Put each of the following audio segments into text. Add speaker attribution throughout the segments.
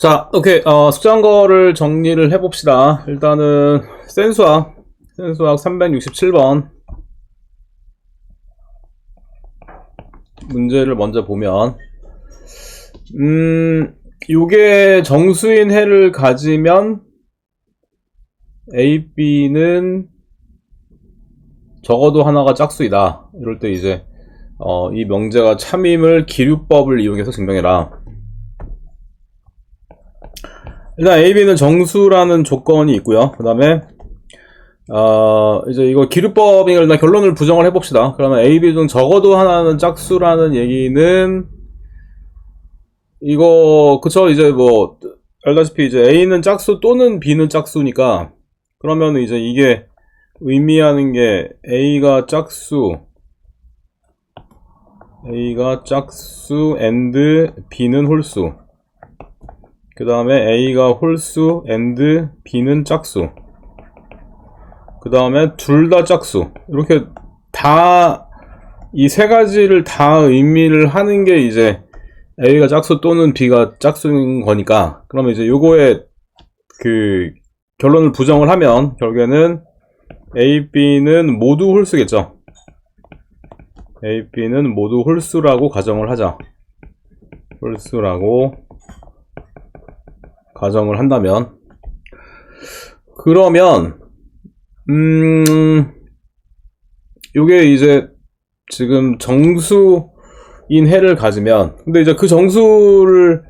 Speaker 1: 자, 오케이. 숙제한 거를 정리를 해봅시다. 일단은, 센수학 367번. 문제를 먼저 보면, 요게 정수인 해를 가지면, A, B는 적어도 하나가 짝수이다. 이럴 때 이제, 이 명제가 참임을 기류법을 이용해서 증명해라. 일단 A, B는 정수라는 조건이 있고요. 그 다음에 이제 이거 기류법이니까 일단 결론을 부정을 해봅시다. 그러면 A, B 중 적어도 하나는 짝수라는 얘기는 이거 그쵸? 이제 뭐 알다시피 이제 A는 짝수 또는 B는 짝수니까 그러면 이제 이게 의미하는 게 A가 짝수 and B는 홀수, 그 다음에 A가 홀수 and B는 짝수, 그 다음에 둘 다 짝수. 이렇게 다 이 세 가지를 다 의미를 하는 게 이제 A가 짝수 또는 B가 짝수인 거니까, 그러면 이제 요거의 그 결론을 부정을 하면 결국에는 A, B는 모두 홀수겠죠. A, B는 모두 홀수라고 가정을 하자. 홀수라고 가정을 한다면, 그러면 요게 이제 지금 정수인 해를 가지면, 근데 이제 그 정수를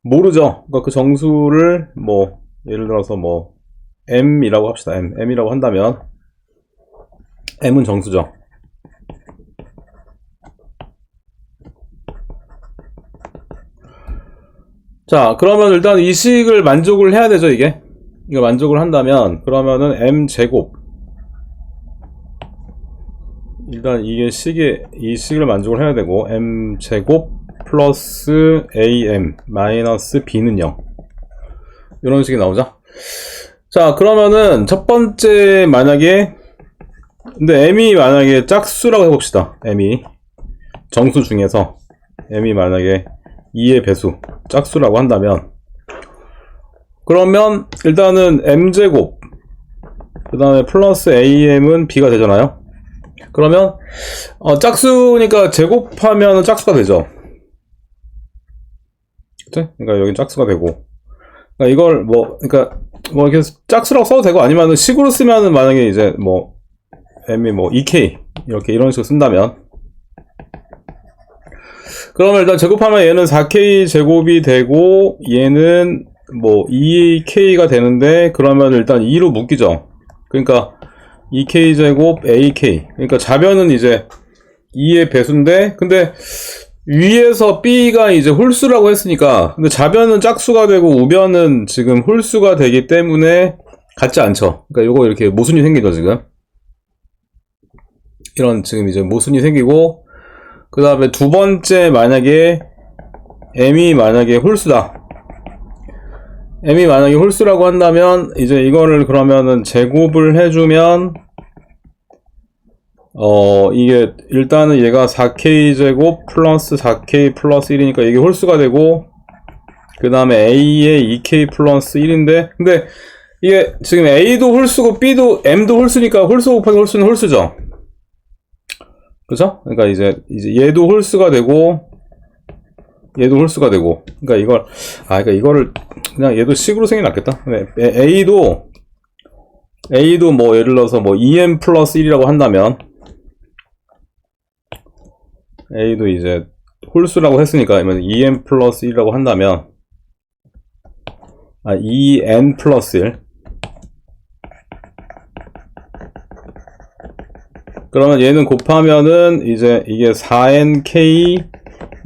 Speaker 1: 모르죠. 그러니까 그 정수를 뭐 예를 들어서 뭐 M이라고 합시다. M이라고 한다면 M은 정수죠. 자, 그러면 일단 이 식을 만족을 해야 되죠, 이게. 이거 만족을 한다면, 그러면은 M제곱. 일단 이게 이 식을 만족을 해야 되고, M제곱 플러스 AM 마이너스 B는 0. 이런 식이 나오죠. 자, 그러면은 첫 번째 만약에, 근데 M이 만약에 짝수라고 해봅시다. M이. 정수 중에서. M이 만약에 2의 배수, 짝수라고 한다면, 그러면 일단은 M제곱 그 다음에 플러스 AM은 B가 되잖아요. 그러면 짝수니까 제곱하면 짝수가 되죠. 그치? 그러니까 여기 짝수가 되고, 그러니까 이걸 그러니까 이렇게 짝수라고 써도 되고, 아니면은 식으로 쓰면은 만약에 이제 뭐 M이 뭐 2K 이런 식으로 쓴다면, 그러면 일단 제곱하면 얘는 4K 제곱이 되고 얘는 뭐 2K가 되는데, 그러면 일단 2로 묶이죠. 그러니까 2K 제곱 AK, 그러니까 좌변은 이제 2의 배수인데, 근데 위에서 B가 이제 홀수라고 했으니까, 근데 좌변은 짝수가 되고 우변은 지금 홀수가 되기 때문에 같지 않죠. 그러니까 요거 이렇게 모순이 생기죠, 지금. 이런 지금 이제 모순이 생기고, 그 다음에 두 번째 만약에 M이 만약에 홀수다. M이 만약에 홀수라고 한다면, 이제 이거를 그러면은 제곱을 해주면, 이게 일단은 얘가 4K 제곱 플러스 4K 플러스 1이니까 이게 홀수가 되고, 그 다음에 A의 2K 플러스 1인데, 근데 이게 지금 A도 홀수고 B도 M도 홀수니까 홀수 곱하기 홀수는 홀수죠. 그죠? 그러니까 이제 얘도 홀수가 되고 얘도 홀수가 되고, 그러니까 그러니까 이거를 그냥 얘도 식으로 생긴 게 낫겠다. A도 뭐 예를 들어서 뭐 2M 플러스 1이라고 한다면, A도 이제 홀수라고 했으니까 아니면 2M 플러스 1이라고 한다면, 2N 플러스 1. 그러면 얘는 곱하면은 이제 이게 4NK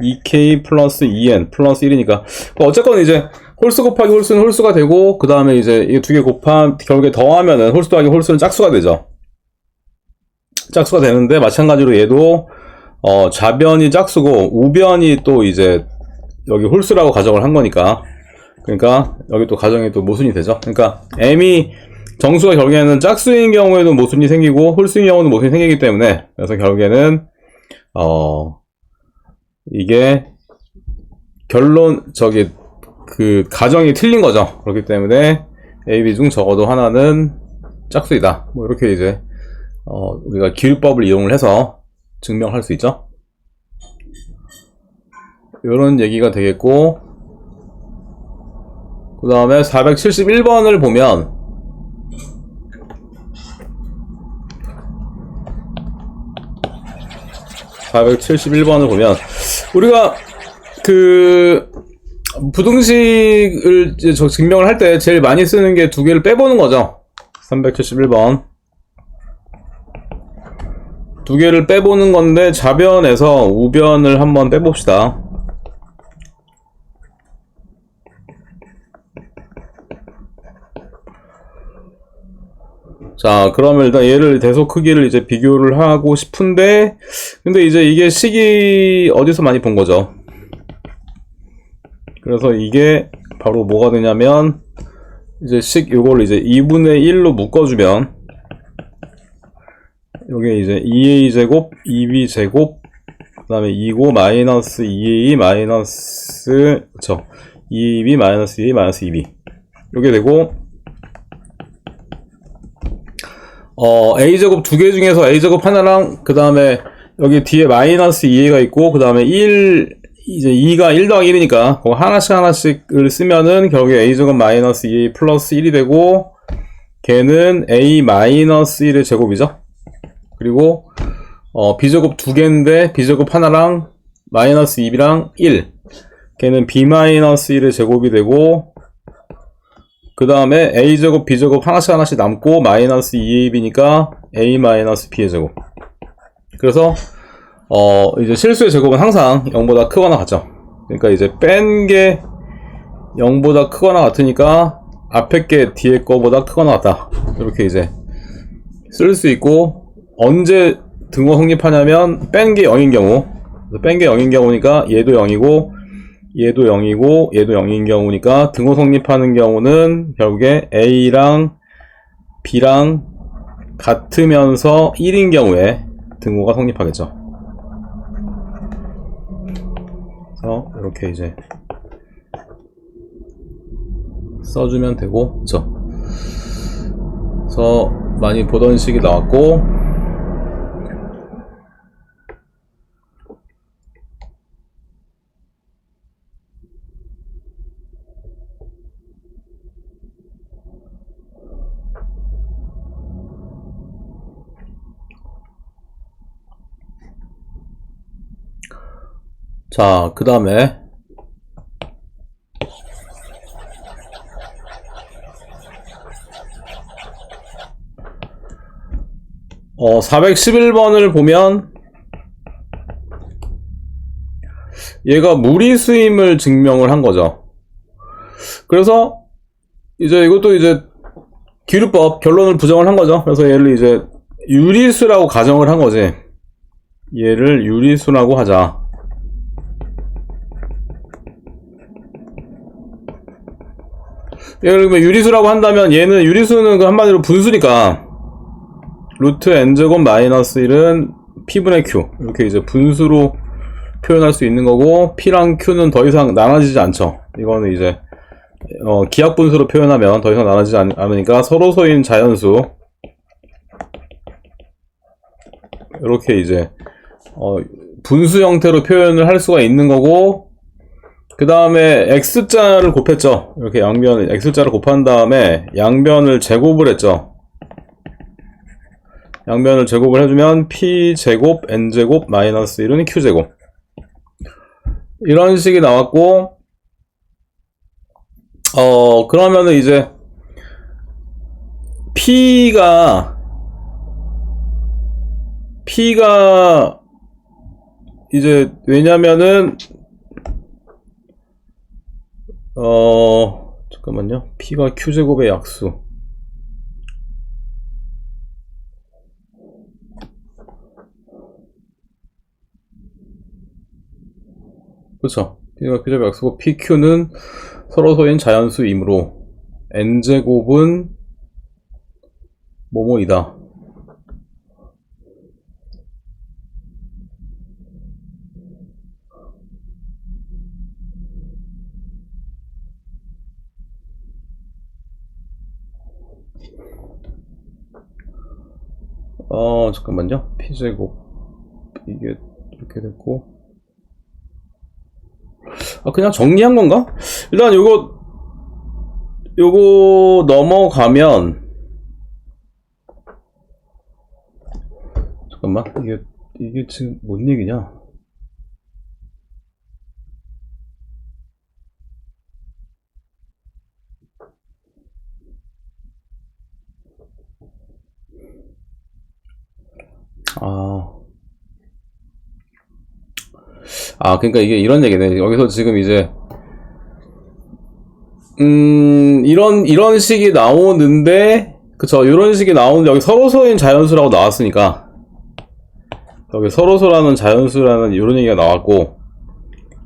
Speaker 1: 2K 플러스 2N 플러스 1이니까, 어쨌건 이제 홀수 곱하기 홀수는 홀수가 되고, 그 다음에 이제 이 두 개 결국에 더하면은 홀수 더하기 홀수는 짝수가 되죠. 짝수가 되는데, 마찬가지로 얘도 좌변이 짝수고 우변이 또 이제 여기 홀수라고 가정을 한 거니까, 그러니까 여기 또 가정이 또 모순이 되죠. 그러니까 M이 정수가 결국에는 짝수인 경우에도 모순이 생기고 홀수인 경우는 모순이 생기기 때문에, 그래서 결국에는 이게 결론 그 가정이 틀린 거죠. 그렇기 때문에 A, B 중 적어도 하나는 짝수이다. 뭐 이렇게 이제 우리가 기울법을 이용을 해서 증명할 수 있죠. 이런 얘기가 되겠고, 그 다음에 471번을 보면 우리가 그 부등식을 이제 증명을 할 때 제일 많이 쓰는 게 두 개를 빼보는 거죠. 371번 두 개를 빼보는 건데, 좌변에서 우변을 한번 빼봅시다. 자, 그러면 일단 얘를 대소 크기를 이제 비교를 하고 싶은데, 근데 이제 이게 식이 어디서 많이 본 거죠? 그래서 이게 바로 뭐가 되냐면, 이제 요걸 이제 2분의 1로 묶어주면, 요게 이제 2a제곱, 2b제곱, 그 다음에 2고 마이너스 2a 마이너스, 그쵸. 2b 마이너스 2a 마이너스 2b. 요게 되고, a제곱 두 개 중에서 a제곱 하나랑, 그 다음에 여기 뒤에 마이너스 2a가 있고, 그 다음에 1, 이제 2가 1 더하기 1이니까, 그거 하나씩을 쓰면은 결국에 a제곱 마이너스 2a 플러스 1이 되고, 걔는 a 마이너스 1의 제곱이죠. 그리고, b제곱 두 개인데, b제곱 하나랑 마이너스 2b랑 1. 걔는 b 마이너스 1의 제곱이 되고, 그 다음에 a제곱, b제곱 하나씩 남고 마이너스 2ab니까 a 마이너스 b의 제곱. 그래서 이제 실수의 제곱은 항상 0보다 크거나 같죠. 그러니까 이제 뺀 게 0보다 크거나 같으니까 앞에 게 뒤에 거보다 크거나 같다. 이렇게 이제 쓸 수 있고, 언제 등호 성립하냐면 뺀 게 0인 경우, 뺀 게 0인 경우니까 얘도 0이고 얘도 0이고 얘도 0인 경우니까 등호 성립하는 경우는 결국에 A랑 B랑 같으면서 1인 경우에 등호가 성립하겠죠. 그래서 이렇게 이제 써주면 되고, 그쵸. 그래서 많이 보던 식이 나왔고, 자, 그 다음에 411번을 보면 얘가 무리수임을 증명을 한 거죠. 그래서 이제 이것도 이제 기류법 결론을 부정을 한 거죠. 그래서 얘를 이제 유리수라고 가정을 한 거지. 얘를 유리수라고 하자. 예를 들면 유리수라고 한다면 얘는 유리수는 그 한마디로 분수니까 루트 n제곱 마이너스 1은 p분의 q, 이렇게 이제 분수로 표현할 수 있는 거고, p랑 q는 더 이상 나눠지지 않죠. 이거는 이제 기하분수로 표현하면 더 이상 나눠지지 않으니까 서로소인 자연수, 이렇게 이제 분수 형태로 표현을 할 수가 있는 거고, 그 다음에 x자를 곱했죠. 이렇게 양변 x자를 곱한 다음에 양변을 제곱을 했죠. 양변을 제곱을 해주면 p제곱 n제곱 마이너스 1은 q제곱, 이런 식이 나왔고, 그러면은 이제 P가 이제 왜냐면은 잠깐만요. P가 Q제곱의 약수. 그쵸. P가 Q제곱의 약수고 PQ는 서로소인 자연수이므로 N제곱은 뭐뭐이다. 잠깐만요. P제곱. 이게 이렇게 됐고. 그냥 정리한 건가? 일단 요거 넘어가면, 잠깐만, 이게 지금 뭔 얘기냐? 그러니까 이게 이런 얘기네. 여기서 지금 이제 이런 식이 나오는데, 그쵸, 이런 식이 나오는데 여기 서로서인 자연수라고 나왔으니까, 여기 서로서라는 자연수라는 이런 얘기가 나왔고,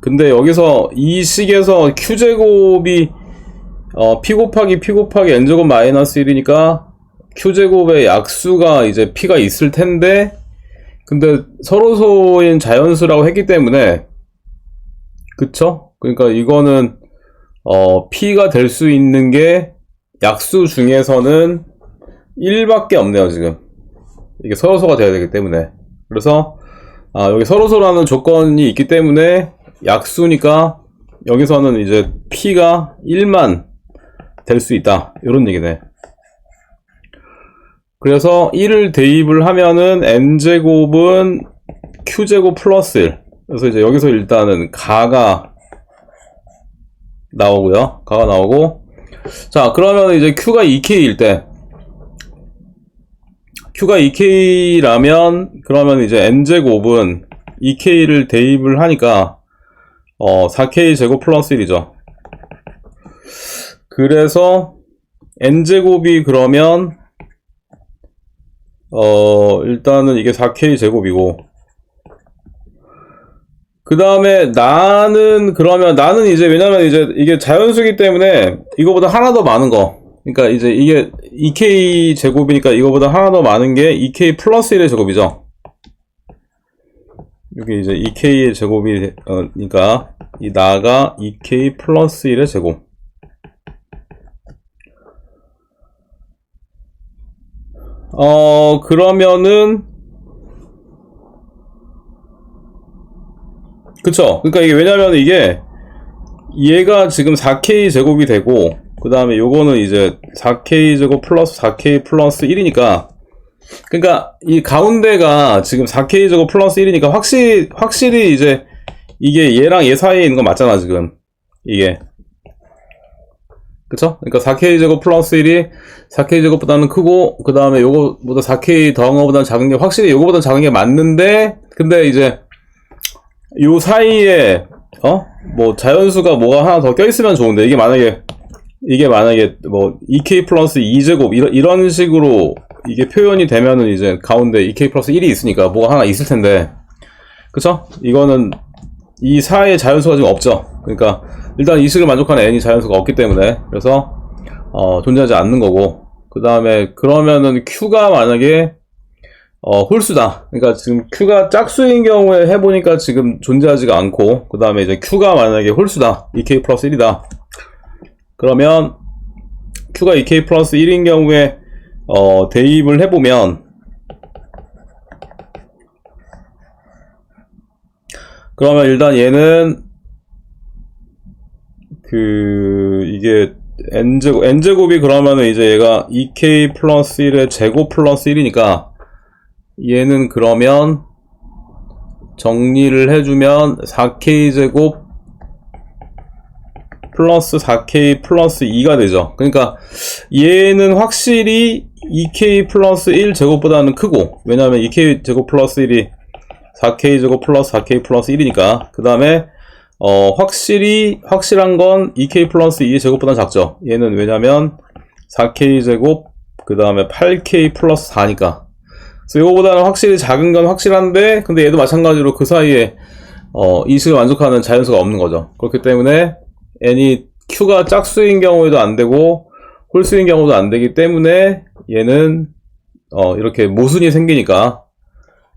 Speaker 1: 근데 여기서 이 식에서 q제곱이 p 곱하기 n제곱 마이너스 1이니까 q제곱의 약수가 이제 p가 있을 텐데, 근데 서로소인 자연수라고 했기 때문에, 그쵸? 그러니까 이거는 p가 될 수 있는 게 약수 중에서는 1밖에 없네요, 지금. 이게 서로소가 돼야 되기 때문에. 그래서 여기 서로소라는 조건이 있기 때문에 약수니까 여기서는 이제 p가 1만 될 수 있다, 이런 얘기네. 그래서 1을 대입을 하면은 n제곱은 q제곱 플러스 1. 그래서 이제 여기서 일단은 가가 나오고요. 가가 나오고, 자, 그러면 이제 q가 2k일 때, q가 2k라면 그러면 이제 n제곱은 2k를 대입을 하니까 4k 제곱 플러스 1이죠. 그래서 n제곱이 그러면 일단은 이게 4k 제곱이고, 그 다음에 나는 이제, 왜냐면 이제 이게 자연수기 때문에 이거보다 하나 더 많은 거, 그러니까 이제 이게 2k 제곱이니까 이거보다 하나 더 많은 게 2k 플러스 1의 제곱이죠. 여기 이제 2k의 제곱이 그러니까 이 나가 2k 플러스 1의 제곱. 그러면은, 그쵸. 그러니까 이게 왜냐면 이게 얘가 지금 4k 제곱이 되고, 그 다음에 요거는 이제 4k 제곱 플러스 4k 플러스 1이니까, 그러니까 이 가운데가 지금 4k 제곱 플러스 1이니까 확실히 이제 이게 얘랑 얘 사이에 있는 건 맞잖아, 지금. 이게. 그쵸? 그러니까 4k 제곱 플러스 1이 4k 제곱보다는 크고, 그 다음에 요거보다 4k 더한 거보다는 작은 게, 확실히 요거보다는 작은 게 맞는데, 근데 이제 요 사이에 뭐 자연수가 뭐가 하나 더 껴있으면 좋은데, 이게 만약에 뭐 2k 플러스 2제곱 이런 식으로 이게 표현이 되면은 이제 가운데 2k 플러스 1이 있으니까 뭐가 하나 있을 텐데, 그쵸? 이거는 이 사이에 자연수가 지금 없죠. 그러니까 일단 이 식을 만족하는 n이 자연수가 없기 때문에, 그래서 존재하지 않는 거고, 그 다음에 그러면은 q가 만약에 홀수다. 그러니까 지금 q가 짝수인 경우에 해보니까 지금 존재하지가 않고, 그 다음에 이제 q가 만약에 홀수다, 2k 플러스 1이다. 그러면 q가 2k 플러스 1인 경우에 대입을 해보면, 그러면 일단 얘는 이게 n제곱이 그러면은 이제 얘가 2k 플러스 1의 제곱 플러스 1이니까, 얘는 그러면 정리를 해주면 4k 제곱 플러스 4k 플러스 2가 되죠. 그러니까 얘는 확실히 2k 플러스 1 제곱보다는 크고, 왜냐하면 2k 제곱 플러스 1이 4k 제곱 플러스 4k 플러스 1이니까. 그 다음에 확실한 건 2k 플러스 2의 제곱보다 작죠. 얘는 왜냐면 4k 제곱 그 다음에 8k 플러스 4니까. 그래서 이거보다는 확실히 작은 건 확실한데, 근데 얘도 마찬가지로 그 사이에 이 식을 만족하는 자연수가 없는 거죠. 그렇기 때문에 n이 q가 짝수인 경우에도 안 되고 홀수인 경우도 안 되기 때문에 얘는 이렇게 모순이 생기니까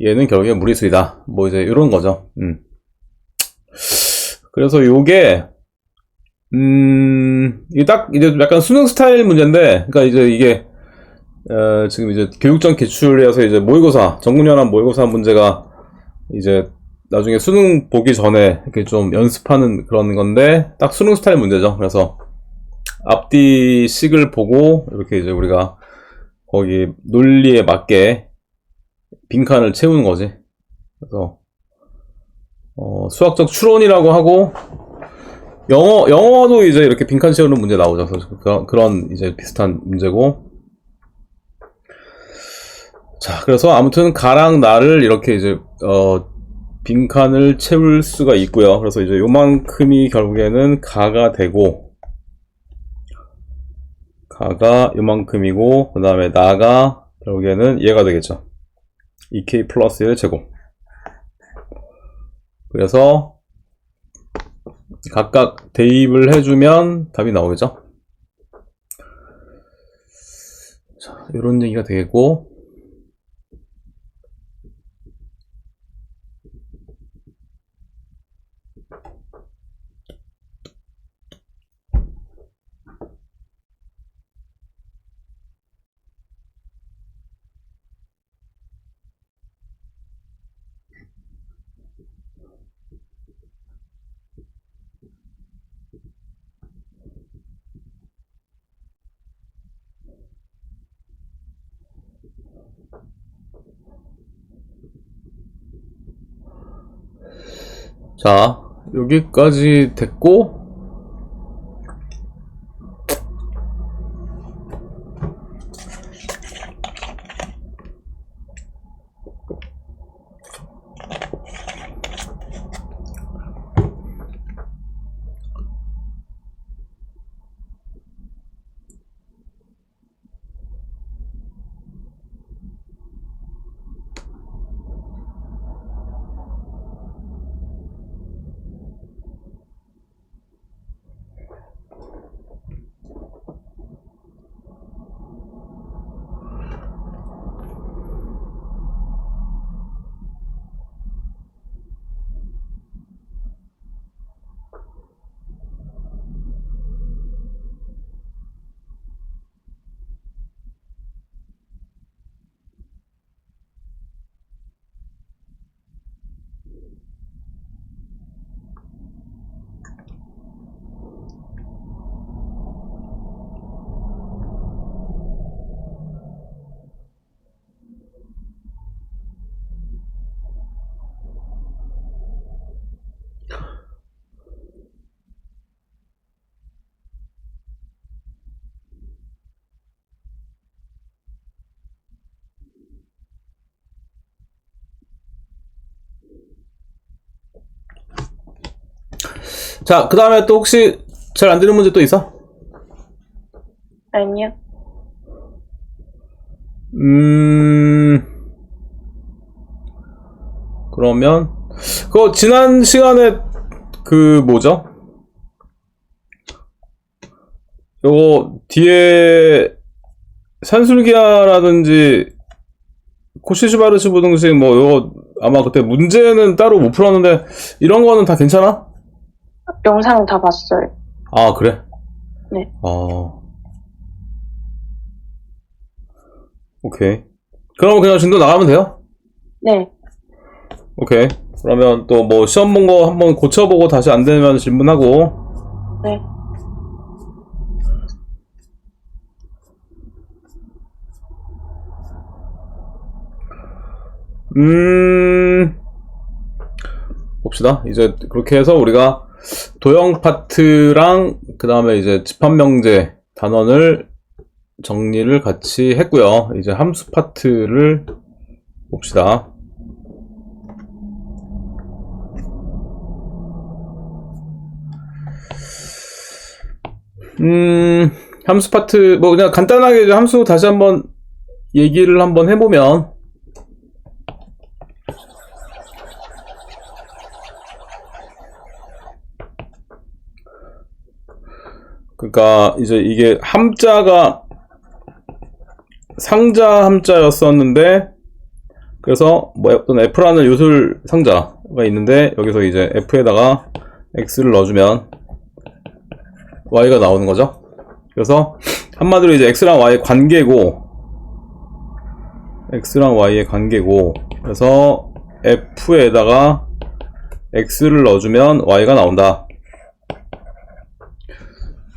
Speaker 1: 얘는 결국에 무리수이다. 뭐 이제 이런 거죠. 그래서 요게 이게 딱 이제 약간 수능 스타일 문제인데, 그러니까 이제 이게 지금 이제 교육적 기출에서 이제 모의고사, 전국연합 모의고사 문제가 이제 나중에 수능 보기 전에 이렇게 좀 연습하는 그런 건데, 딱 수능 스타일 문제죠. 그래서 앞뒤 식을 보고 이렇게 이제 우리가 거기 논리에 맞게 빈칸을 채우는 거지. 그래서 수학적 추론이라고 하고, 영어도 이제 이렇게 빈칸 채우는 문제 나오죠. 그래서 그런 이제 비슷한 문제고. 자, 그래서 아무튼 가랑 나를 이렇게 이제 빈칸을 채울 수가 있고요. 그래서 이제 요만큼이 결국에는 가가 되고, 가가 요만큼이고, 그 다음에 나가 결국에는 얘가 되겠죠. 2k 플러스 1 제곱. 그래서 각각 대입을 해주면 답이 나오겠죠. 자, 이런 얘기가 되겠고, 자, 여기까지 됐고, 자, 그 다음에 또 혹시 잘 안 되는 문제 또 있어?
Speaker 2: 아니요.
Speaker 1: 그러면, 그거 지난 시간에 그 뭐죠? 요거 뒤에 산술기하라든지 코시슈바르츠 부등식 뭐 요거 아마 그때 문제는 따로 못 풀었는데 이런 거는 다 괜찮아?
Speaker 2: 영상 다 봤어요.
Speaker 1: 아, 그래?
Speaker 2: 네.
Speaker 1: 오케이. 그럼 그냥 진도 나가면 돼요?
Speaker 2: 네.
Speaker 1: 오케이. 그러면 또 뭐 시험 본 거 한번 고쳐보고 다시 안 되면 질문하고.
Speaker 2: 네.
Speaker 1: 봅시다. 이제 그렇게 해서 우리가 도형 파트랑 그 다음에 이제 집합명제 단원을 정리를 같이 했고요. 이제 함수 파트를 봅시다. 함수 파트 뭐 그냥 간단하게 이제 함수 다시 한번 얘기를 한번 해보면, 그러니까 이제 이게 함자가 상자 함자였었는데, 그래서 뭐 어떤 f라는 요술 상자가 있는데 여기서 이제 f에다가 x를 넣어주면 y가 나오는 거죠. 그래서 한마디로 이제 x랑 y의 관계고, x랑 y의 관계고, 그래서 f에다가 x를 넣어주면 y가 나온다.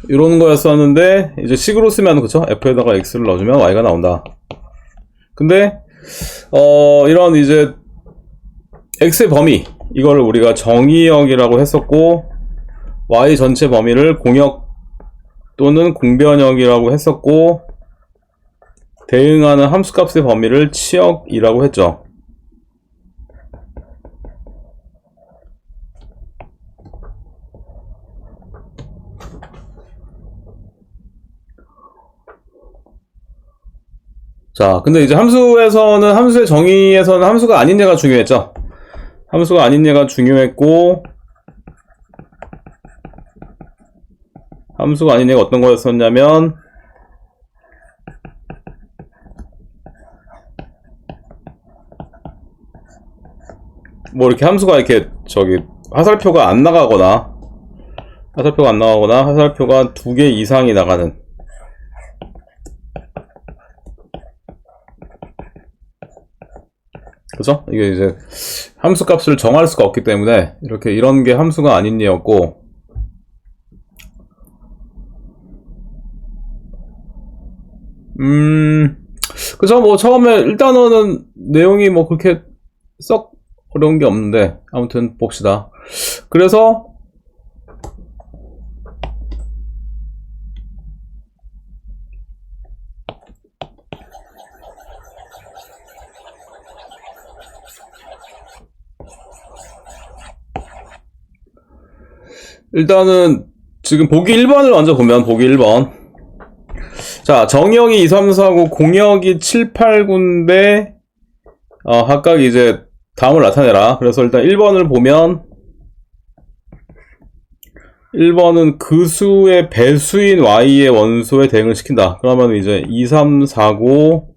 Speaker 1: 이런 거였었는데 이제 식으로 쓰면 그쵸? f에다가 x를 넣어주면 y가 나온다. 근데 이런 이제 x의 범위, 이거를 우리가 정의역이라고 했었고, y 전체 범위를 공역 또는 공변역이라고 했었고, 대응하는 함수값의 범위를 치역이라고 했죠. 자, 근데 이제 함수에서는, 함수의 정의에서는 함수가 아닌 얘가 중요했죠. 함수가 아닌 얘가 중요했고, 함수가 아닌 얘가 어떤 거였었냐면, 뭐 이렇게 함수가 이렇게 화살표가 안 나가거나, 화살표가 2개 이상이 나가는, 그죠? 이게 이제 함수 값을 정할 수가 없기 때문에 이렇게 이런 게 함수가 아닌 예였고, 그죠? 뭐 처음에 일단은 내용이 뭐 그렇게 썩 어려운 게 없는데, 아무튼 봅시다. 그래서 일단은 지금 보기 1번을 먼저 보면, 보기 1번. 자, 정역이 2, 3, 4, 5, 공역이 7, 8, 9인데 각각 이제 다음을 나타내라. 그래서 일단 1번을 보면, 1번은 그 수의 배수인 y의 원소에 대응을 시킨다. 그러면 이제 2, 3, 4, 9,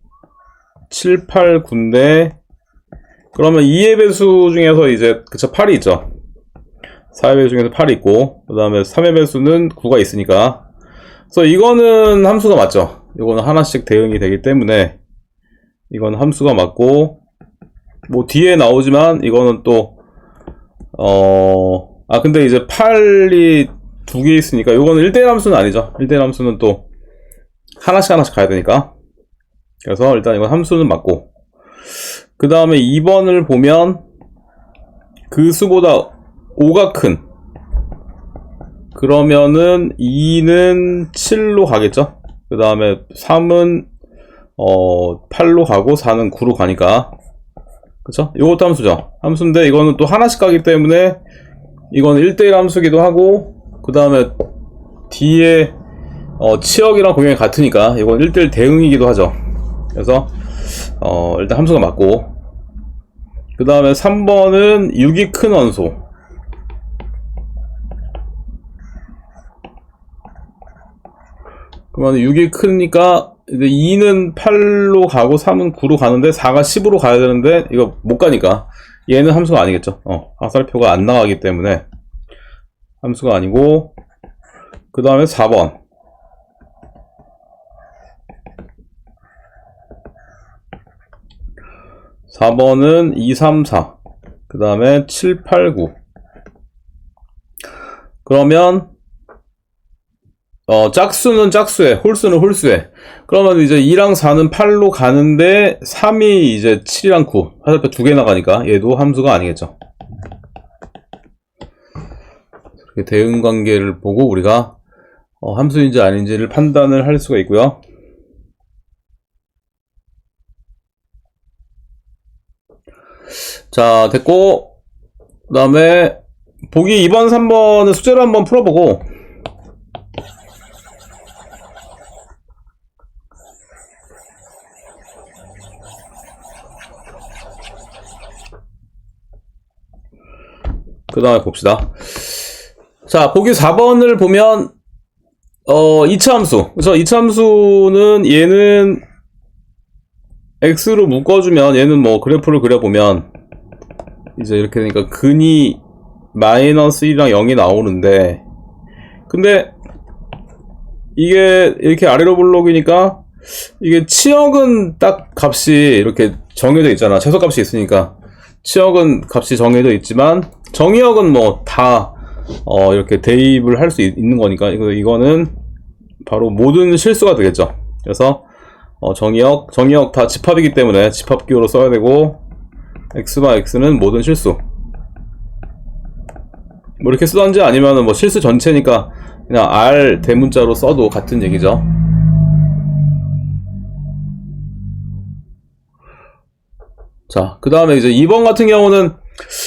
Speaker 1: 7, 8, 9인데, 그러면 2의 배수 중에서 이제 그쵸 8이 있죠. 4의 배수 중에서 8이 있고, 그 다음에 3의 배수는 9가 있으니까, 그래서 이거는 함수가 맞죠. 이거는 하나씩 대응이 되기 때문에 이건 함수가 맞고, 뭐 뒤에 나오지만 이거는 또 근데 이제 8이 2개 있으니까 이거는 1대1 함수는 아니죠. 1대1 함수는 또 하나씩 가야 되니까. 그래서 일단 이건 함수는 맞고, 그 다음에 2번을 보면 그 수보다 5가 큰, 그러면은 2는 7로 가겠죠. 그 다음에 3은 8로 가고 4는 9로 가니까, 그쵸? 이것도 함수죠. 함수인데 이거는 또 하나씩 가기 때문에 이거는 1대1 함수기도 하고, 그 다음에 뒤에 치역이랑 공역이 같으니까 이건 1대1 대응이기도 하죠. 그래서 일단 함수가 맞고, 그 다음에 3번은 6이 큰 원소, 그러면 6이 크니까 이제 2는 8로 가고 3은 9로 가는데 4가 10으로 가야 되는데 이거 못 가니까 얘는 함수가 아니겠죠. 화살표가 안 나가기 때문에 함수가 아니고, 그 다음에 4번. 4번은 2, 3, 4. 그 다음에 7, 8, 9. 그러면 짝수는 짝수에, 홀수는 홀수에. 그러면 이제 2랑 4는 8로 가는데 3이 이제 7이랑 9. 화살표 2개 나가니까 얘도 함수가 아니겠죠. 이렇게 대응 관계를 보고 우리가 함수인지 아닌지를 판단을 할 수가 있고요. 자, 됐고, 그 다음에 보기 2번, 3번은 숙제로 한번 풀어보고, 그 다음에 봅시다. 자, 보기 4번을 보면 2차 함수. 그래서 2차 함수는 얘는 x로 묶어주면, 얘는 뭐 그래프를 그려보면 이제 이렇게 되니까 근이 마이너스 1이랑 0이 나오는데, 근데 이게 이렇게 아래로 블록이니까 이게 치역은 딱 값이 이렇게 정해져 있잖아. 최소값이 있으니까. 치역은 값이 정해져 있지만, 정의역은 뭐 다, 이렇게 대입을 할 수 있는 거니까, 이거는 바로 모든 실수가 되겠죠. 그래서, 정의역 다 집합이기 때문에 집합기호로 써야 되고, x바 x는 모든 실수. 뭐 이렇게 쓰던지 아니면은 뭐 실수 전체니까 그냥 r 대문자로 써도 같은 얘기죠. 자, 그 다음에 이제 2번 같은 경우는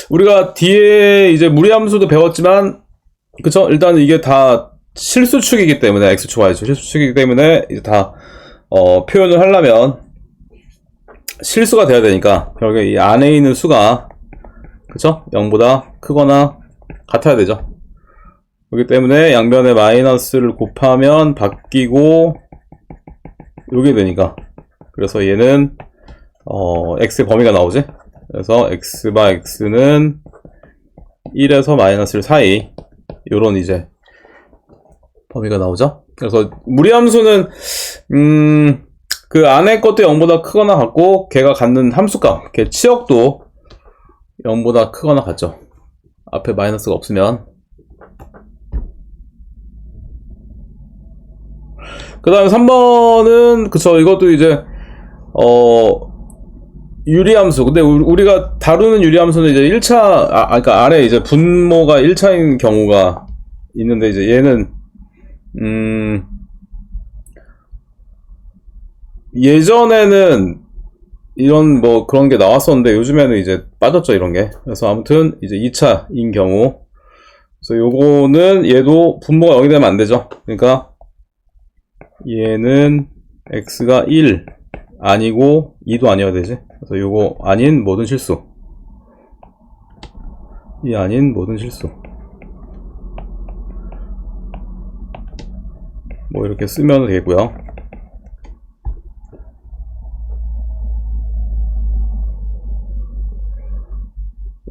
Speaker 1: 우리가 뒤에 이제 무리함수도 배웠지만, 그쵸? 일단 이게 다 실수축이기 때문에, x축, y축 실수축이기 때문에 이제 다, 표현을 하려면 실수가 돼야 되니까, 결국에 이 안에 있는 수가, 그쵸? 0보다 크거나 같아야 되죠. 그렇기 때문에 양변에 마이너스를 곱하면 바뀌고, 요게 되니까. 그래서 얘는, x의 범위가 나오지? 그래서 x바 x는 1에서 마이너스 1 사이, 요런 이제 범위가 나오죠? 그래서 무리함수는 그 안에 것도 0보다 크거나 같고, 걔가 갖는 함수값, 걔 치역도 0보다 크거나 같죠. 앞에 마이너스가 없으면. 그 다음에 3번은 그쵸, 이것도 이제 유리함수. 근데 우리가 다루는 유리함수는 이제 1차, 그러니까 아래 이제 분모가 1차인 경우가 있는데, 이제 얘는, 예전에는 이런 뭐 그런 게 나왔었는데, 요즘에는 이제 빠졌죠, 이런 게. 그래서 아무튼 이제 2차인 경우. 그래서 요거는 얘도 분모가 0이 되면 안 되죠. 그러니까 얘는 x가 1 아니고 2도 아니어야 되지. 그래서 요거 아닌 모든 실수. 이 아닌 모든 실수. 뭐 이렇게 쓰면 되고요.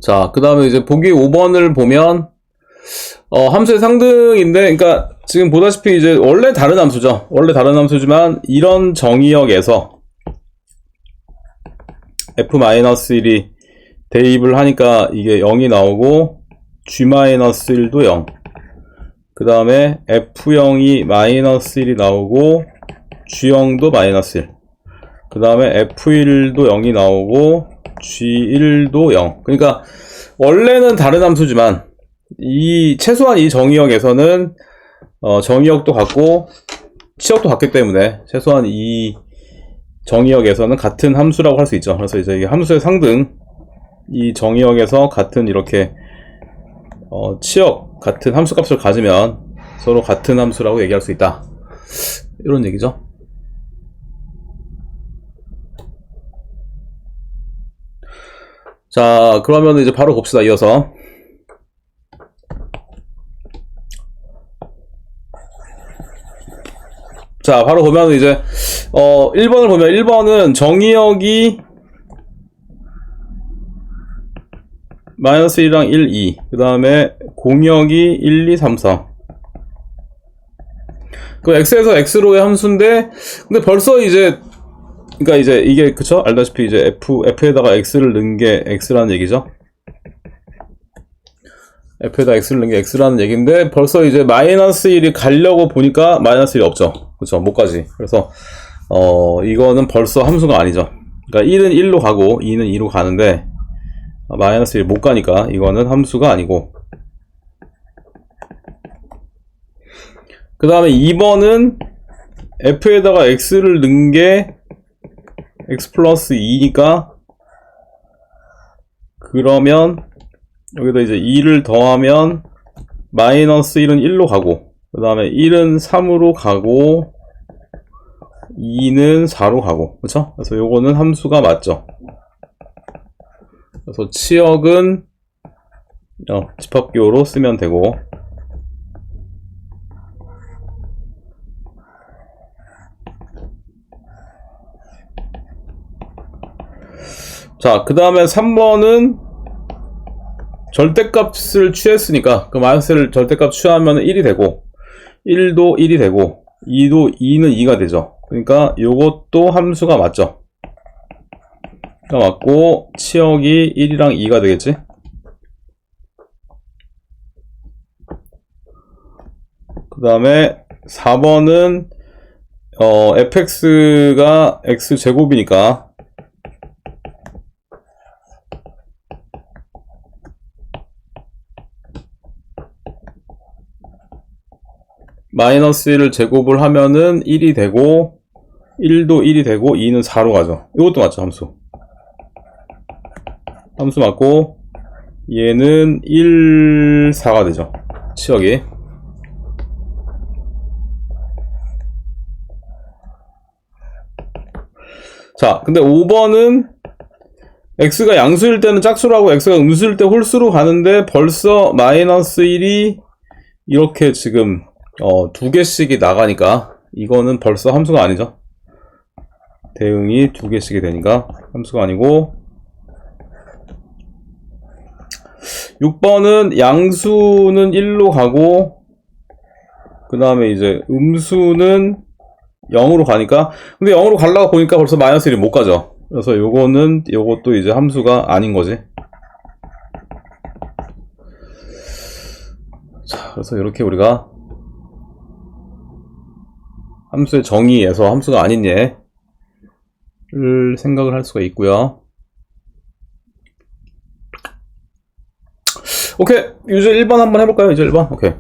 Speaker 1: 자, 그 다음에 이제 보기 5번을 보면, 함수의 상등인데, 그러니까 지금 보다시피 이제 원래 다른 함수죠. 원래 다른 함수지만, 이런 정의역에서 f-1이 대입을 하니까 이게 0이 나오고, g-1도 0. 그 다음에 f0이 -1이 나오고, g0도 -1. 그 다음에 f1도 0이 나오고, g1도 0. 그러니까 원래는 다른 함수지만 최소한 이 정의역에서는 정의역도 같고 치역도 같기 때문에 최소한 이 정의역에서는 같은 함수라고 할 수 있죠. 그래서 이제 이게 함수의 상등, 이 정의역에서 같은 이렇게 치역 같은 함수값을 가지면 서로 같은 함수라고 얘기할 수 있다. 이런 얘기죠. 자, 그러면 이제 바로 봅시다. 이어서. 자, 바로 보면 이제 1번을 보면 1번은 정의역이 -1이랑 1, 2. 그 다음에 공역이 1, 2, 3, 4. 그 x에서 x로의 함수인데, 근데 벌써 이제 그러니까 이제 이게 그쵸? 알다시피 이제 f에다가 x를 넣은 게 x라는 얘기죠. f에다 x를 넣은 게 x라는 얘기인데, 벌써 이제 -1이 가려고 보니까 -1이 없죠. 그쵸? 못 가지. 그래서 이거는 벌써 함수가 아니죠. 그러니까 1은 1로 가고 2는 2로 가는데 -1 못 가니까 이거는 함수가 아니고. 그 다음에 2번은 f에다가 x를 넣은 게 x 플러스 2니까, 그러면 여기다 이제 2를 더하면 -1은 1로 가고, 그 다음에 1은 3으로 가고 2는 4로 가고, 그쵸? 그래서 요거는 함수가 맞죠. 그래서 치역은 집합기호로 쓰면 되고, 자, 그 다음에 3번은 절대값을 취했으니까, 그 마이너스를 절대값 취하면 1이 되고, 1도 1이 되고, 2도 2는 2가 되죠. 그러니까 요것도 함수가 맞죠? 가 맞고 치역이 1이랑 2가 되겠지? 그 다음에 4번은 fx가 x제곱이니까 마이너스 1을 제곱을 하면은 1이 되고 1도 1이 되고 2는 4로 가죠. 이것도 맞죠, 함수. 함수 맞고 얘는 1, 4가 되죠. 치역이. 자, 근데 5번은 x가 양수일 때는 짝수로 하고 x가 음수일 때 홀수로 가는데 벌써 마이너스 1이 이렇게 지금 두 개씩이 나가니까 이거는 벌써 함수가 아니죠. 대응이 두 개씩이 되니까 함수가 아니고 6번은 양수는 1로 가고 그 다음에 이제 음수는 0으로 가니까 근데 0으로 가려고 보니까 벌써 마이너스 1이 못 가죠. 그래서 요것도 이제 함수가 아닌 거지. 자, 그래서 이렇게 우리가 함수의 정의에서 함수가 아닌 예를 생각을 할 수가 있고요. 오케이, 유제 1번 한번 해볼까요? 유제 1번. 오케이.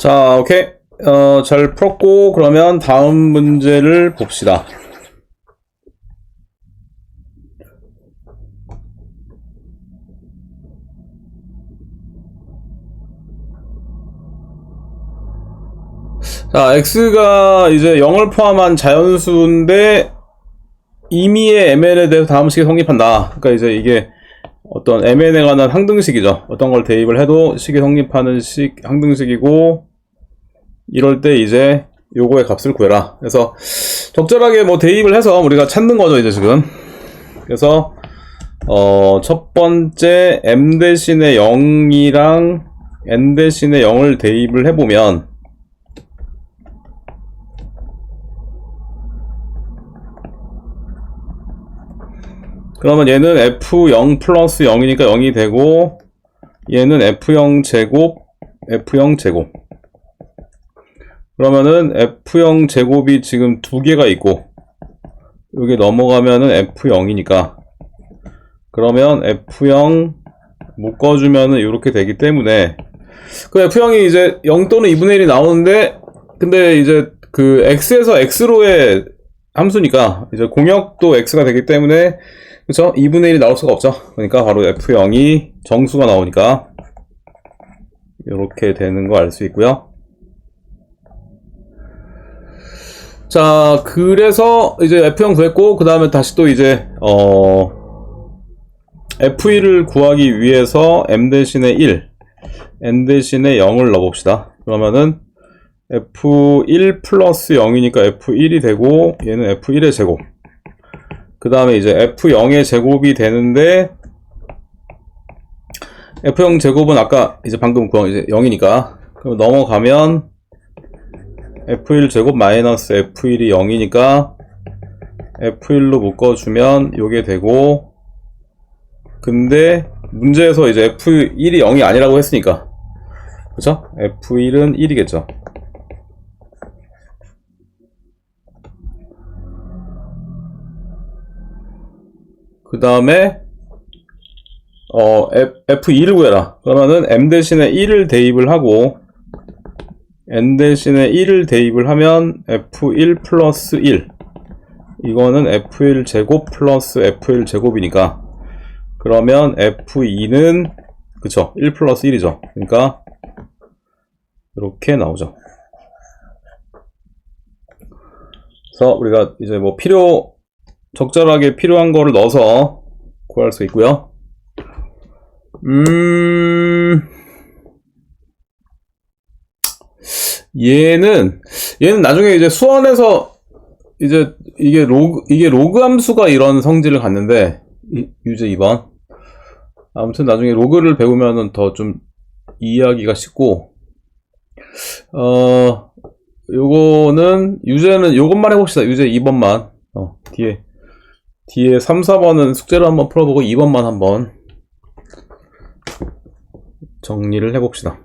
Speaker 1: 자, 오케이. 잘 풀었고, 그러면 다음 문제를 봅시다. 자, x가 이제 0을 포함한 자연수인데, 임의의 mn에 대해서 다음 식에 성립한다. 그러니까 이제 이게 어떤 mn에 관한 항등식이죠. 어떤 걸 대입을 해도 식에 성립하는 항등식이고, 이럴 때 이제 요거의 값을 구해라. 그래서 적절하게 뭐 대입을 해서 우리가 찾는 거죠, 이제 지금. 그래서 첫 번째 m 대신에 0이랑 n 대신에 0을 대입을 해보면 그러면 얘는 f0 플러스 0이니까 0이 되고 얘는 f0 제곱 f0 제곱 그러면은 f0 제곱이 지금 두 개가 있고 여기 넘어가면은 f0이니까 그러면 f0 묶어주면은 이렇게 되기 때문에 그 F0이 이제 0 또는 2분의 1이 나오는데 근데 이제 그 X에서 X로의 함수니까 이제 공역도 X가 되기 때문에 그쵸? 2분의 1이 나올 수가 없죠. 그러니까 바로 F0이 정수가 나오니까 이렇게 되는 거 알 수 있고요. 자, 그래서 이제 F0 구했고 그 다음에 다시 또 이제 F1을 구하기 위해서 M 대신에 1 n 대신에 0을 넣어봅시다. 그러면은 f1 플러스 0이니까 f1이 되고 얘는 f1의 제곱 그 다음에 이제 f0의 제곱이 되는데 f0 제곱은 아까 이제 방금 구한 이제 0이니까 그럼 넘어가면 f1 제곱 마이너스 f1이 0이니까 f1로 묶어주면 요게 되고 근데 문제에서 이제 f1이 0이 아니라고 했으니까 그쵸? f1은 1이겠죠. 그 다음에 f2를 구해라. 그러면은 m 대신에 1을 대입을 하고 n 대신에 1을 대입을 하면 f1 플러스 1 이거는 f1 제곱 플러스 f1 제곱이니까 그러면 f2는 그쵸 1 플러스 1이죠. 그러니까 이렇게 나오죠. 그래서 우리가 이제 뭐 적절하게 필요한 거를 넣어서 구할 수 있고요. 얘는 나중에 이제 수원에서 이제 이게 로그 함수가 이런 성질을 갖는데 유제 2번 아무튼 나중에 로그를 배우면은 더 좀 이해하기가 쉽고 요거는 유제는 요것만 해봅시다. 유제 2번만 뒤에 3, 4번은 숙제로 한번 풀어보고 2번만 한번 정리를 해봅시다.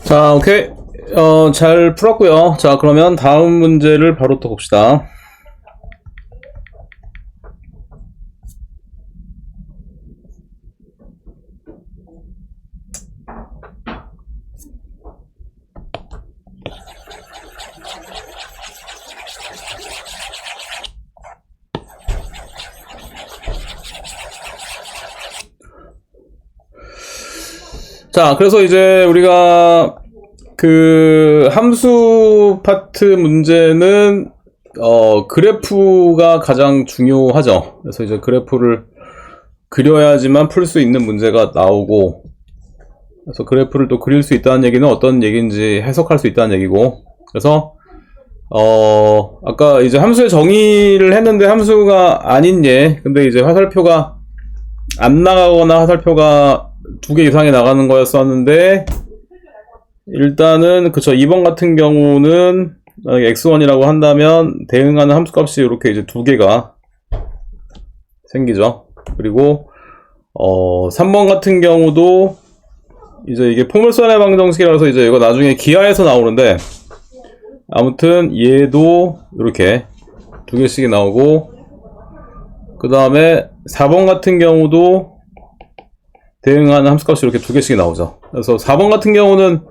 Speaker 1: 자, 오케이. 잘 풀었고요. 자, 그러면 다음 문제를 바로 또 봅시다. 자, 그래서 이제 우리가 그 함수 파트 문제는 그래프가 가장 중요하죠. 그래서 이제 그래프를 그려야지만 풀 수 있는 문제가 나오고, 그래서 그래프를 또 그릴 수 있다는 얘기는 어떤 얘기인지 해석할 수 있다는 얘기고, 그래서 아까 이제 함수의 정의를 했는데 함수가 아닌 예, 근데 이제 화살표가 안 나가거나 화살표가 2개 이상이 나가는 거였었는데, 일단은 그쵸, 2번 같은 경우는 x1이라고 한다면 대응하는 함수값이 이렇게 이제 2개가 생기죠. 그리고 3번 같은 경우도 이제 이게 포물선의 방정식이라서 이제 이거 나중에 기하에서 나오는데, 아무튼 얘도 이렇게 2개씩이 나오고, 그 다음에 4번 같은 경우도 대응하는 함수값이 이렇게 2개씩이 나오죠. 그래서 4번 같은 경우는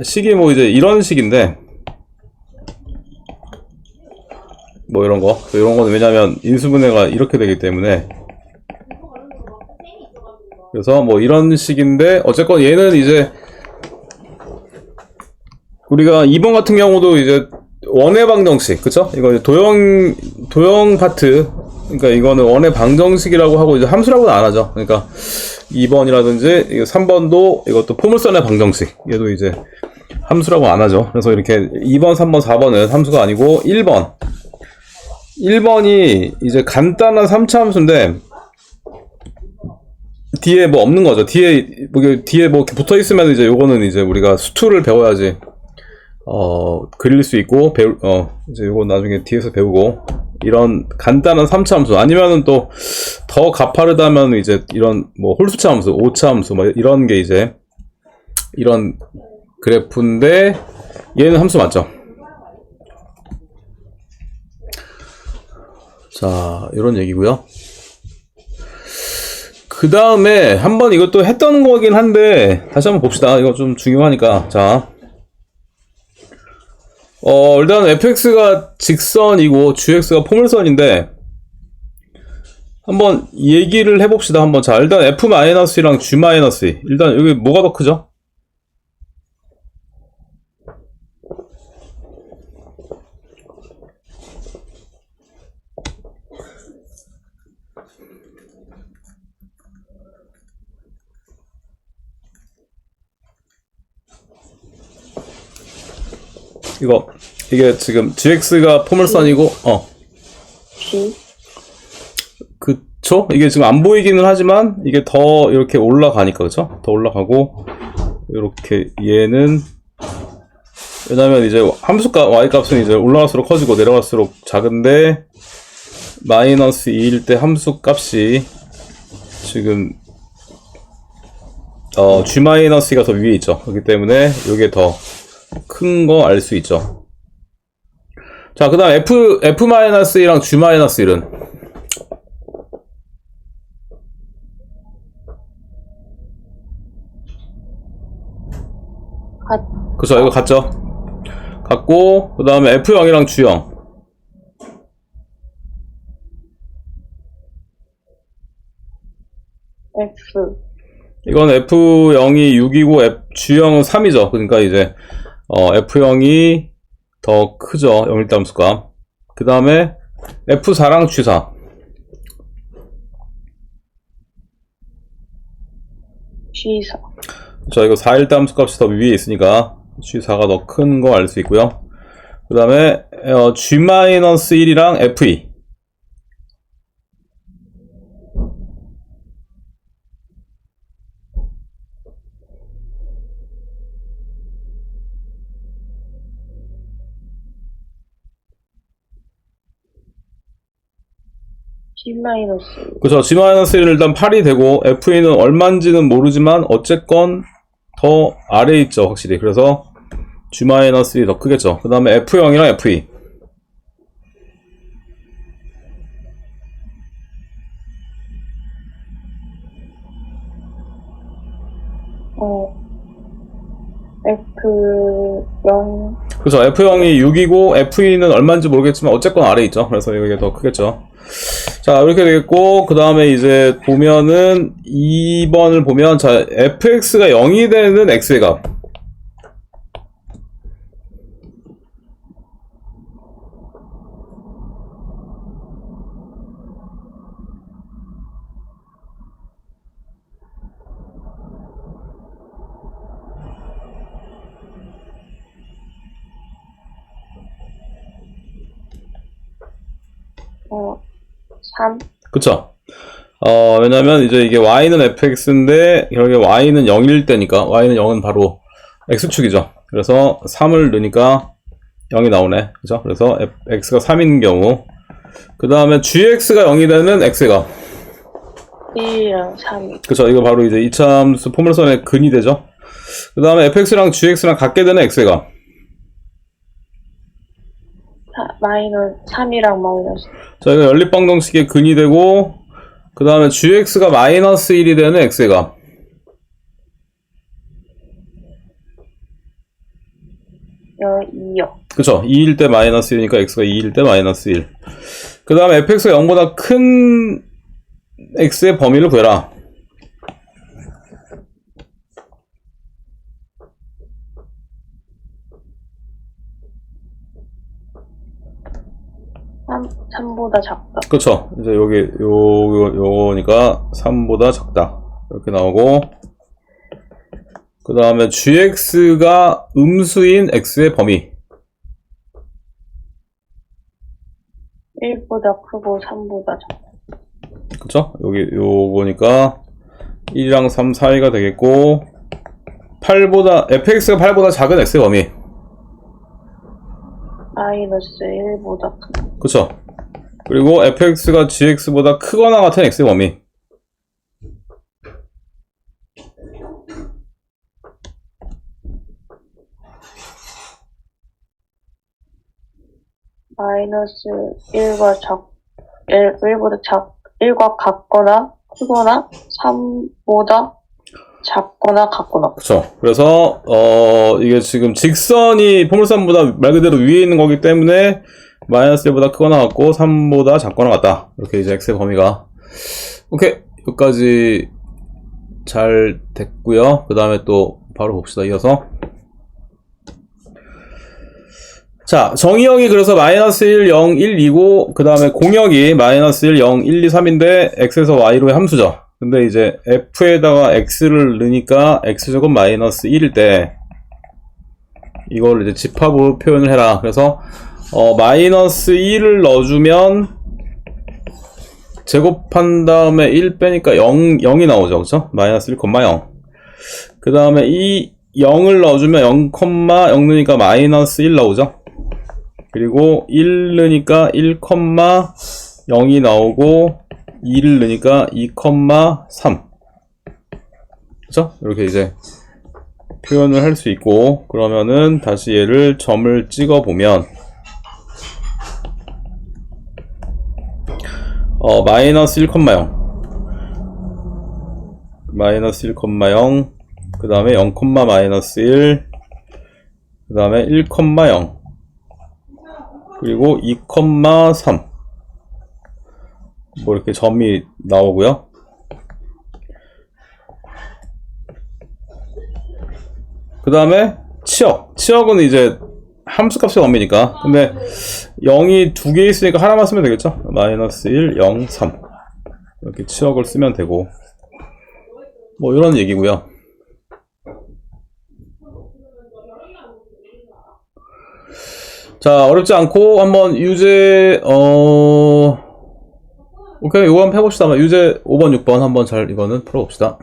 Speaker 1: 식이 뭐 이제 이런 식인데, 뭐 이런 거는 왜냐면 인수분해가 이렇게 되기 때문에, 그래서 뭐 이런 식인데, 어쨌건 얘는 이제 우리가 2번 같은 경우도 이제 원의 방정식, 그쵸? 이거 이제 도형 파트, 그러니까 이거는 원의 방정식이라고 하고 이제 함수라고는 안 하죠. 그러니까 2번이라든지 3번도 이것도 포물선의 방정식, 얘도 이제 함수라고 안 하죠. 그래서 이렇게 2번, 3번, 4번은 함수가 아니고 1번이 이제 간단한 3차 함수인데 뒤에 뭐 없는 거죠. 뒤에 뭐 이렇게 붙어 있으면 이제 요거는 이제 우리가 수투를 배워야지 그릴 수 있고 이제 요거 나중에 뒤에서 배우고, 이런 간단한 3차 함수 아니면은 또 더 가파르다면 이제 이런 뭐 홀수차 함수, 5차 함수 뭐 이런 게 이제 이런 그래프인데, 얘는 함수 맞죠? 자, 이런 얘기고요. 그 다음에 한번 이것도 했던 거긴 한데 다시 한번 봅시다. 이거 좀 중요하니까. 자, 일단 fx가 직선이고 gx가 포물선인데 한번 얘기를 해봅시다. 한번. 자, 일단 f-랑 g-2 일단 여기 뭐가 더 크죠? 이게 지금 gx가 포물선이고
Speaker 2: G.
Speaker 1: 그쵸? 이게 지금 안 보이기는 하지만 이게 더 이렇게 올라가니까, 그쵸? 더 올라가고, 이렇게 얘는 왜냐면 이제 함수값 y값은 이제 올라갈수록 커지고 내려갈수록 작은데 마이너스 2일 때 함수값이 지금 G-2가 더 위에 있죠. 그렇기 때문에 이게 더 큰 거 알 수 있죠. 자, 그 다음 F-1이랑 G-1은 그쵸, 이거 같죠? 같고, 그 다음에 F0이랑 G0.
Speaker 2: F.
Speaker 1: 이건 F0이 6이고, G0은 3이죠. 그러니까 이제, F0이 더 크죠. 영일담수가. 그 다음에 F4랑 G4.
Speaker 2: G4.
Speaker 1: 자, 이거 4일담수 값이 더 위에 있으니까 G4가 더 큰 거 알 수 있고요. 그 다음에 G-1이랑 F2.
Speaker 2: G-1.
Speaker 1: 그쵸. G-1은 일단 8이 되고 F2는 얼마인지는 모르지만 어쨌건 더 아래에 있죠. 확실히. 그래서 G-1이 더 크겠죠. 그 다음에 F0이랑 F2.
Speaker 2: F0.
Speaker 1: 그쵸. F0이 6이고 F2는 얼마인지 모르겠지만 어쨌건 아래에 있죠. 그래서 이게 더 크겠죠. 자, 이렇게 되겠고, 그 다음에 이제 보면은 2번을 보면, 자, fx가 0이 되는 x의 값.
Speaker 2: 어, 3.
Speaker 1: 그쵸? 왜냐면 이제 이게 y는 fx인데, 결국에 y는 0일 때니까, y는 0은 바로 x축이죠. 그래서 3을 넣으니까 0이 나오네. 그죠? 그래서 x가 3인 경우. 그 다음에 gx가 0이 되는 x의 값.
Speaker 2: 1이랑 3이.
Speaker 1: 그쵸? 이거 바로 이제 이차함수 포물선의 근이 되죠? 그 다음에 fx랑 gx랑 같게 되는 x의 값.
Speaker 2: 마이너스 3이랑 마이너스.
Speaker 1: 자, 이거 연립방정식의 근이 되고, 그 다음에 gx가 마이너스 1이 되는 x의 값.
Speaker 2: 2요.
Speaker 1: 그쵸? 2일 때 마이너스 1이니까 x가 2일 때 마이너스 1. 그 다음에 fx가 0보다 큰 x의 범위를 구해라.
Speaker 2: 삼보다 작다.
Speaker 1: 그쵸? 이제 여기, 요거니까 3보다 작다. 이렇게 나오고, 그 다음에 gx가 음수인 x의 범위.
Speaker 2: 1보다 크고 3보다 작다.
Speaker 1: 그쵸? 여기, 요거니까 1이랑 3 사이가 되겠고, fx가 8보다 작은 x의 범위.
Speaker 2: 마이너스 1보다 크다.
Speaker 1: 그쵸? 그리고 fx가 gx보다 크거나 같은 x의 범위.
Speaker 2: 마이너스 1과 같거나 크거나 3보다 작거나 같거나.
Speaker 1: 그쵸. 그래서, 이게 지금 직선이 포물선보다 말 그대로 위에 있는 거기 때문에 마이너스 1보다 크거나 같고 3보다 작거나 같다. 이렇게 이제 x의 범위가. 오케이. 여기까지 잘 됐고요. 그 다음에 또 바로 봅시다. 이어서. 자, 정의역이 그래서 마이너스 1, 0, 1, 2고, 그 다음에 공역이 마이너스 1, 0, 1, 2, 3인데, x에서 y로의 함수죠. 근데 이제 f에다가 x를 넣으니까 x제곱 마이너스 1일 때, 이걸 이제 집합으로 표현을 해라. 그래서, 마이너스 1을 넣어주면, 제곱한 다음에 1 빼니까 0이 나오죠. 그쵸? 마이너스 1,0. 그 다음에 이 0을 넣어주면 0,0 넣으니까 마이너스 1 나오죠. 그리고 1 넣으니까 1,0이 나오고 2를 넣으니까 2,3. 그쵸? 이렇게 이제 표현을 할 수 있고, 그러면은 다시 얘를 점을 찍어 보면 마이너스 1,0 마이너스 1,0 그 다음에 0, 마이너스 1 그 다음에 1,0 그리고 2,3 뭐 이렇게 점이 나오고요. 그 다음에 치역은 이제 함수값의 범위니까. 근데 0이 두 개 있으니까 하나만 쓰면 되겠죠. 마이너스 1, 0, 3 이렇게 치역을 쓰면 되고, 뭐 이런 얘기고요. 자, 어렵지 않고 한번 유제 오케이, 이거 한번 해봅시다. 유제 5번, 6번 한번 잘 이거는 풀어봅시다.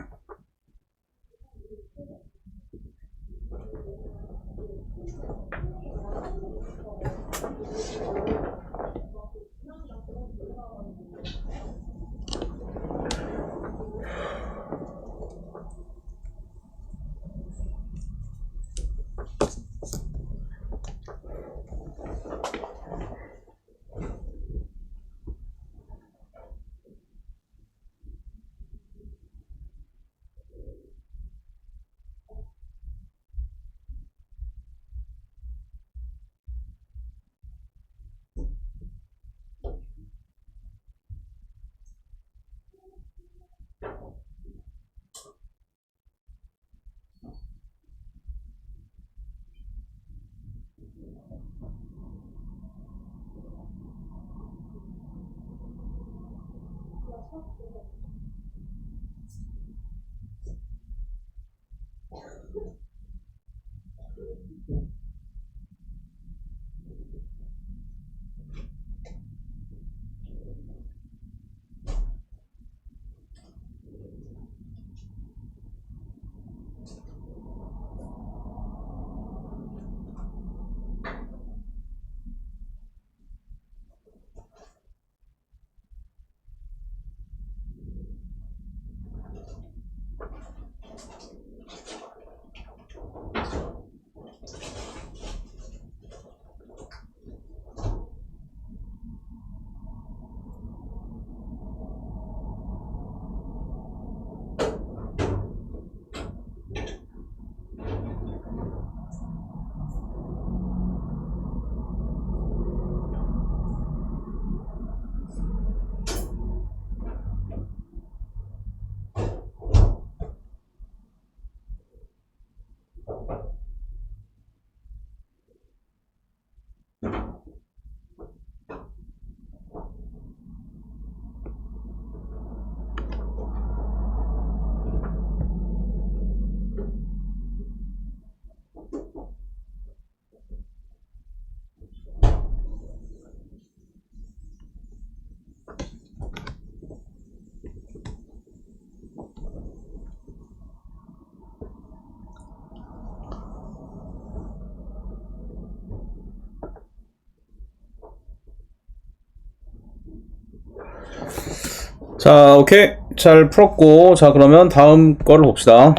Speaker 1: 자, 오케이. 잘 풀었고, 자, 그러면 다음 거를 봅시다.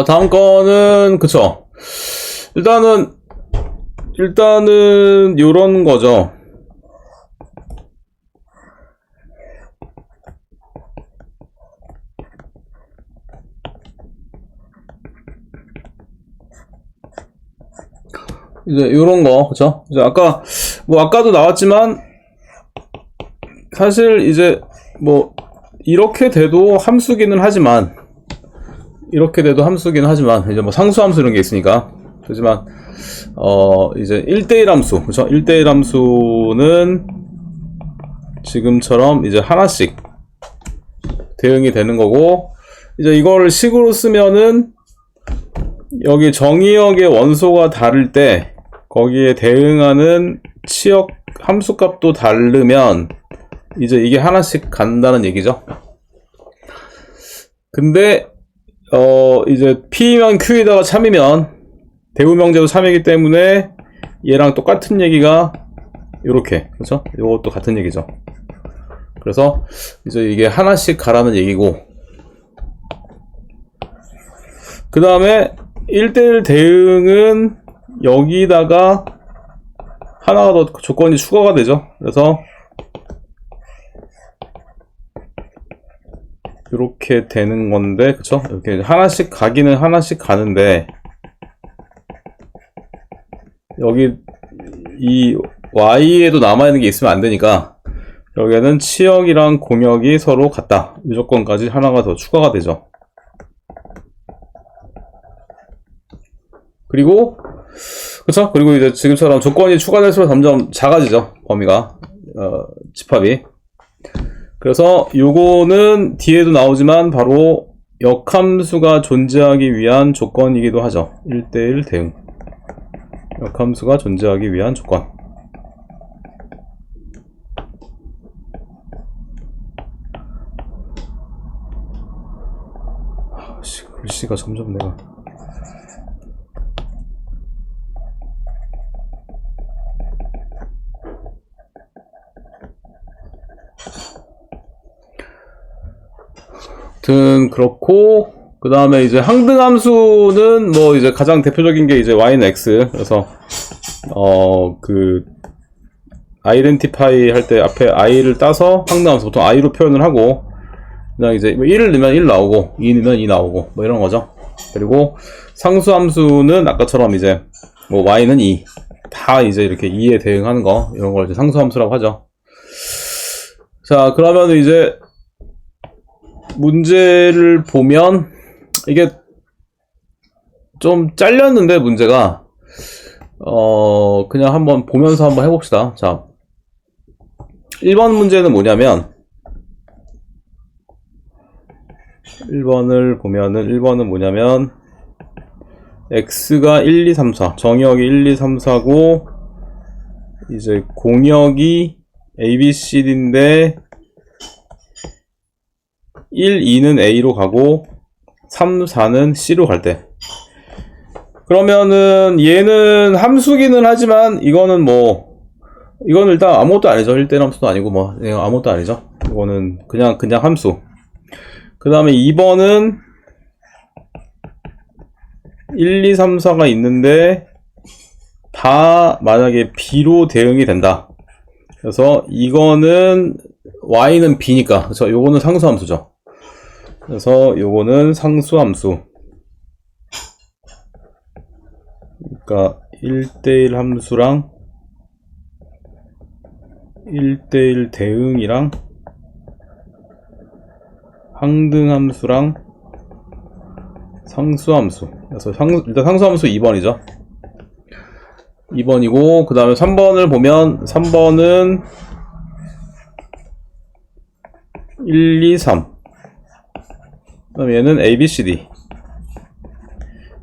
Speaker 1: 다음 거는, 그쵸. 일단은 요런 거죠. 이제 요런 거, 그쵸? 이제 아까도 나왔지만, 사실 이제 뭐, 이렇게 돼도 함수기는 하지만, 이제 뭐 상수함수 이런 게 있으니까. 하지만, 이제 1대1 함수, 그쵸? 1대1 함수는 지금처럼 이제 하나씩 대응이 되는 거고, 이제 이걸 식으로 쓰면은 여기 정의역의 원소가 다를 때 거기에 대응하는 치역 함수값도 다르면 이제 이게 하나씩 간다는 얘기죠. 근데 이제 P면 Q에다가 참이면 대우명제도 참이기 때문에 얘랑 똑같은 얘기가 요렇게, 그렇죠? 요것도 같은 얘기죠. 그래서 이제 이게 하나씩 가라는 얘기고, 그 다음에 1대1 대응은 여기다가 하나가 더 조건이 추가가 되죠. 그래서 이렇게 되는 건데, 그쵸? 이렇게 하나씩 가기는 하나씩 가는데, 여기 이 Y에도 남아있는 게 있으면 안 되니까, 여기에는 치역이랑 공역이 서로 같다. 이 조건까지 하나가 더 추가가 되죠. 그리고, 그쵸? 그리고 이제 지금처럼 조건이 추가될수록 점점 작아지죠. 범위가, 집합이. 그래서 요거는 뒤에도 나오지만 바로 역함수가 존재하기 위한 조건이기도 하죠. 1대1 대응. 역함수가 존재하기 위한 조건. 글씨가 점점 내가 아무튼 그렇고, 그 다음에 이제 항등함수는 뭐 이제 가장 대표적인 게 이제 y는 x. 그래서 그 identify 할 때 앞에 i를 따서 항등함수 보통 i로 표현을 하고, 그냥 이제 1을 넣으면 1 나오고 2 넣으면 2 나오고 뭐 이런 거죠. 그리고 상수함수는 아까처럼 이제 뭐 y는 2 다 이제 이렇게 2에 대응하는 거, 이런 걸 이제 상수함수라고 하죠. 자, 그러면 이제 문제를 보면 이게 좀 잘렸는데 문제가 그냥 한번 보면서 한번 해봅시다. 자, 1번 문제는 뭐냐면 1번을 보면은 1번은 뭐냐면 x가 1, 2, 3, 4 정의역이 1, 2, 3, 4고 이제 공역이 a, b, c, d인데 1, 2는 a로 가고 3, 4는 c로 갈 때, 그러면은 얘는 함수기는 하지만 이거는 뭐 이거는 일단 아무것도 아니죠. 1대1 함수도 아니고 뭐 아무것도 아니죠. 이거는 그냥 함수. 그 다음에 2번은 1, 2, 3, 4가 있는데 다 만약에 b로 대응이 된다. 그래서 이거는 y는 b니까, 그래서 요거는 상수함수죠. 그래서 요거는 상수함수. 그러니까 1대1 함수랑 1대1 대응이랑 항등함수랑 상수함수. 그래서 일단 상수함수 2번이죠. 2번이고, 그 다음에 3번을 보면 3번은 1, 2, 3. 그 다음에 얘는 A, B, C, D.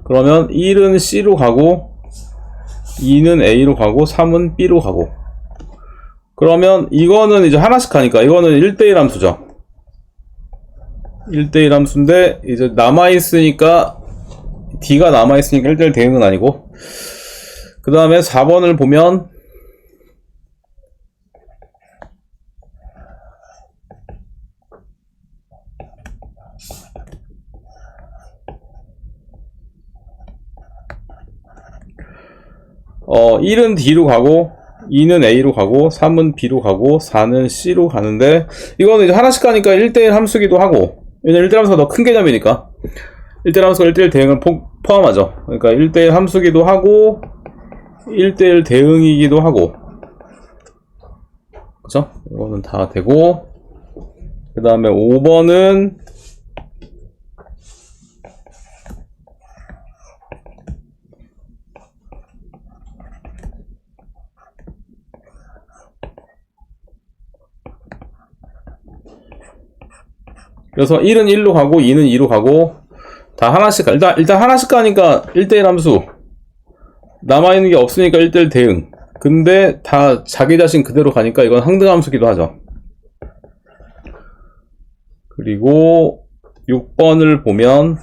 Speaker 1: 그러면 1은 C로 가고 2는 A로 가고 3은 B로 가고, 그러면 이거는 이제 하나씩 하니까 이거는 1대1 함수죠. 1대1 함수인데 이제 남아있으니까 D가 남아있으니까 1대1 대응은 아니고, 그 다음에 4번을 보면 어, 1은 D로 가고 2는 A로 가고 3은 B로 가고 4는 C로 가는데, 이거는 이제 하나씩 가니까 1대1 함수기도 하고, 왜냐면 1대1 함수가 더 큰 개념이니까 1대1 함수가 1대1 대응을 포함하죠. 그러니까 1대1 함수기도 하고 1대1 대응이기도 하고, 그쵸? 이거는 다 되고, 그 다음에 5번은 그래서 1은 1로 가고 2는 2로 가고 다 하나씩 가. 일단 하나씩 가니까 1대1 함수, 남아있는 게 없으니까 1대1 대응. 근데 다 자기 자신 그대로 가니까 이건 항등함수기도 하죠. 그리고 6번을 보면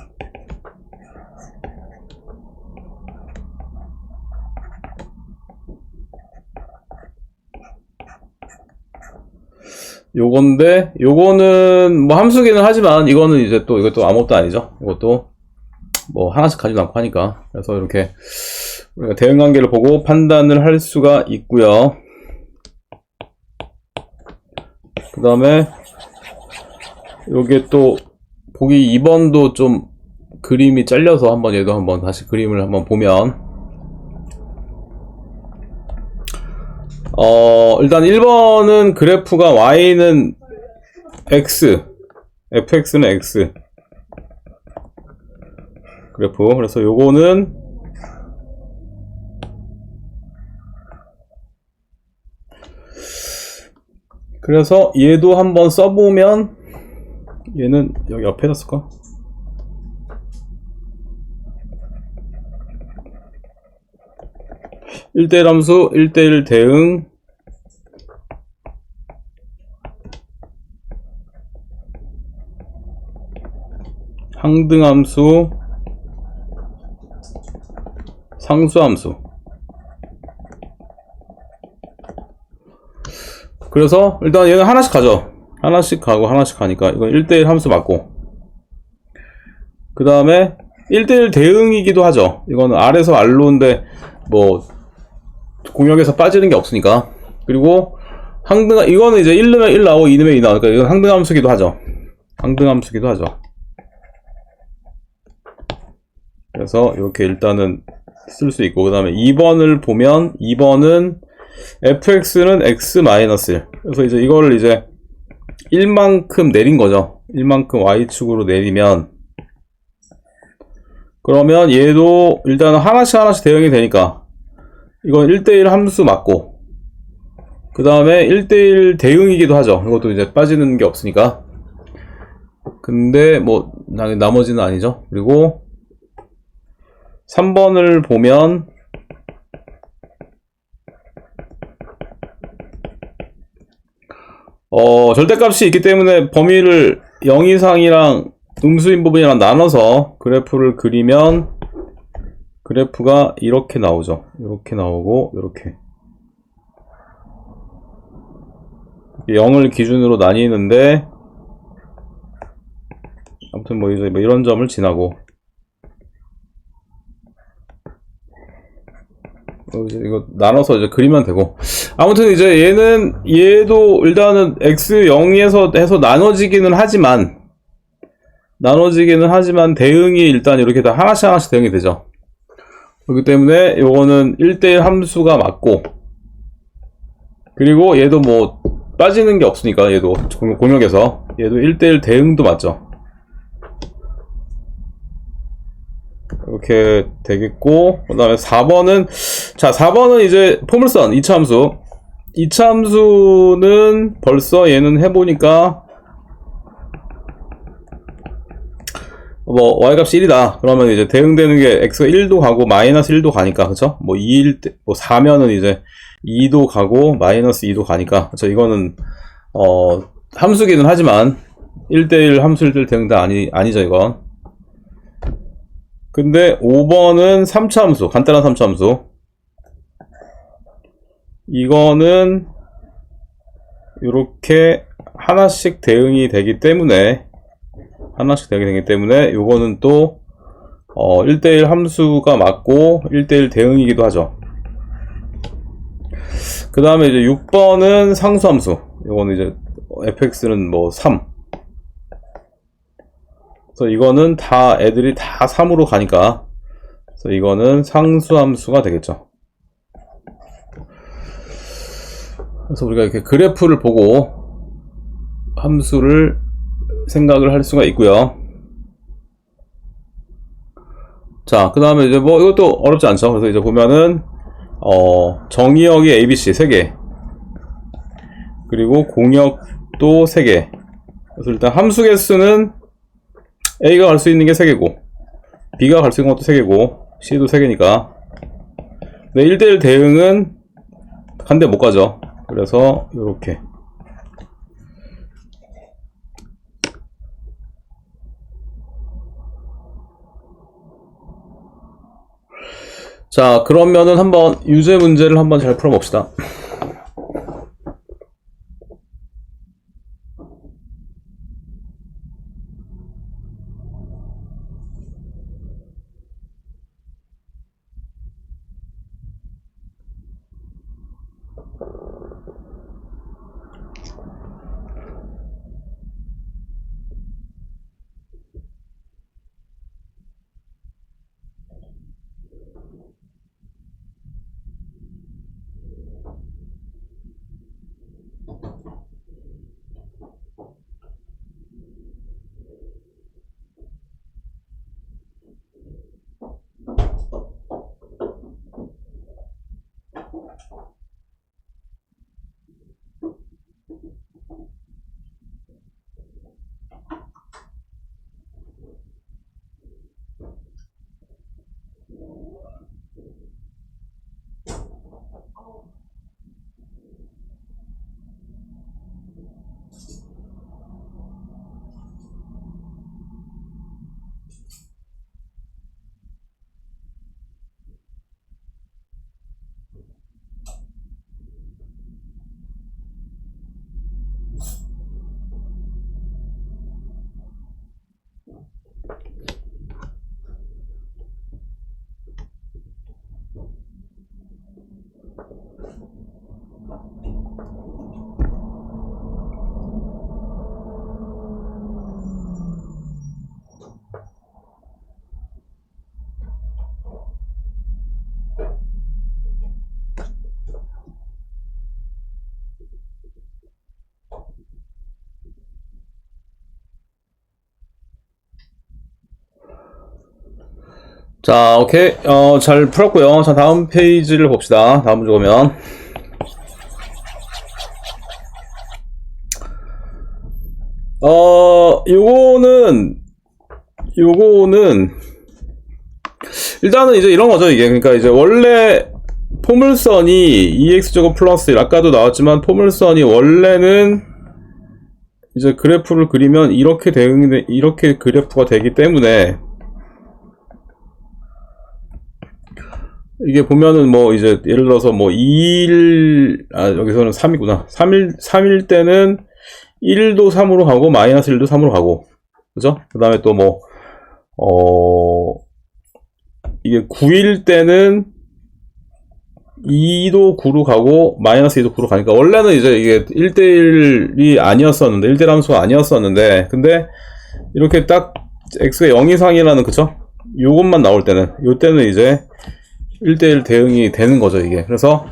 Speaker 1: 요건데, 요거는 뭐 함수기는 하지만 이거는 이제 또 이것도 아무것도 아니죠. 이것도 뭐 하나씩 가지고 않고 하니까. 그래서 이렇게 우리가 대응관계를 보고 판단을 할 수가 있고요. 그 다음에 요게 또 보기 2번도 좀 그림이 잘려서 한번 얘도 한번 다시 그림을 한번 보면 일단 1번은 그래프가 y는 x, fx는 x 그래프. 그래서 요거는 그래서 얘도 한번 써보면 얘는 여기 옆에다 쓸까? (1대1) 함수 1대1 대응 항등함수 상수함수. 그래서 일단 얘는 하나씩 가죠. 하나씩 가고 하나씩 가니까 이건 1대1 함수 맞고, 그 다음에 1대1 대응이기도 하죠. 이거는 R에서 R로인데 뭐 공역에서 빠지는 게 없으니까. 그리고 항등, 이거는 이제 1 넣으면 1 나오고 2 넣으면 2 나오니까 이건 항등함수기도 하죠. 항등함수기도 하죠. 그래서 이렇게 일단은 쓸 수 있고, 그 다음에 2번을 보면 2번은 fx는 x-1. 그래서 이제 이거를 이제 1만큼 내린 거죠. 1만큼 y축으로 내리면, 그러면 얘도 일단은 하나씩 대응이 되니까 이건 1대1 함수 맞고, 그 다음에 1대1 대응이기도 하죠. 이것도 이제 빠지는 게 없으니까. 근데 뭐 나머지는 아니죠. 그리고 3번을 보면 절대값이 있기 때문에 범위를 0 이상이랑 음수인 부분이랑 나눠서 그래프를 그리면 그래프가 이렇게 나오죠. 이렇게 나오고 이렇게 0을 기준으로 나뉘는데, 아무튼 뭐 이제 이런 점을 지나고 이거 나눠서 이제 그리면 되고, 아무튼 이제 얘도 일단은 x0에서 해서 나눠지기는 하지만 대응이 일단 이렇게 다 하나씩 대응이 되죠. 그렇기 때문에 요거는 1대1 함수가 맞고, 그리고 얘도 뭐 빠지는 게 없으니까 얘도 공역에서 얘도 1대1 대응도 맞죠. 이렇게 되겠고, 그 다음에 4번은, 자, 4번은 이제 포물선 2차 함수. 2차 함수는 벌써 얘는 해보니까, 뭐, y값이 1이다. 그러면 이제 대응되는 게 x가 1도 가고, 마이너스 1도 가니까, 그쵸? 뭐, 2일 때, 뭐, 4면은 이제 2도 가고, 마이너스 2도 가니까, 그쵸? 이거는, 함수기는 하지만, 1대1 함수 1대1 대응도 아니죠, 이건. 근데 5번은 3차 함수, 간단한 3차 함수. 이거는 이렇게 하나씩 대응이 되기 때문에 요거는 또 1대1 함수가 맞고 1대1 대응이기도 하죠. 그 다음에 이제 6번은 상수함수. 요거는 이제 fx는 뭐 3. 그래서 이거는 다 애들이 다 3으로 가니까, 그래서 이거는 상수함수가 되겠죠. 그래서 우리가 이렇게 그래프를 보고 함수를 생각을 할 수가 있고요. 자, 그 다음에 이제 뭐 이것도 어렵지 않죠. 그래서 이제 보면은 정의역이 ABC 3개, 그리고 공역도 3개. 그래서 일단 함수 개수는 A가 갈 수 있는 게 3개고, B가 갈 수 있는 것도 3개고, C도 3개니까. 근데 1대1 대응은 한 대 못 가죠. 그래서 요렇게 자, 그러면은 한번 유제 문제를 한번 잘 풀어봅시다. 자, 오케이. 잘 풀었고요. 자, 다음 페이지를 봅시다. 다음 문제 보면. 요거는, 일단은 이제 이런 거죠, 이게. 그러니까 이제 원래 포물선이 EX제곱 플러스 1, 아까도 나왔지만 포물선이 원래는 이제 그래프를 그리면 이렇게 그래프가 되기 때문에 이게 보면은 뭐 이제 예를 들어서 뭐 2일, 여기서는 3이구나. 3일 때는 1도 3으로 가고 마이너스 1도 3으로 가고. 그죠? 그 다음에 또 뭐, 이게 9일 때는 2도 9로 가고 마이너스 2도 9로 가니까 원래는 이제 이게 1대1이 아니었었는데 1대1 함수가 아니었었는데 근데 이렇게 딱 x가 0 이상이라는 그쵸? 요것만 나올 때는 요때는 이제 1대1 대응이 되는 거죠 이게. 그래서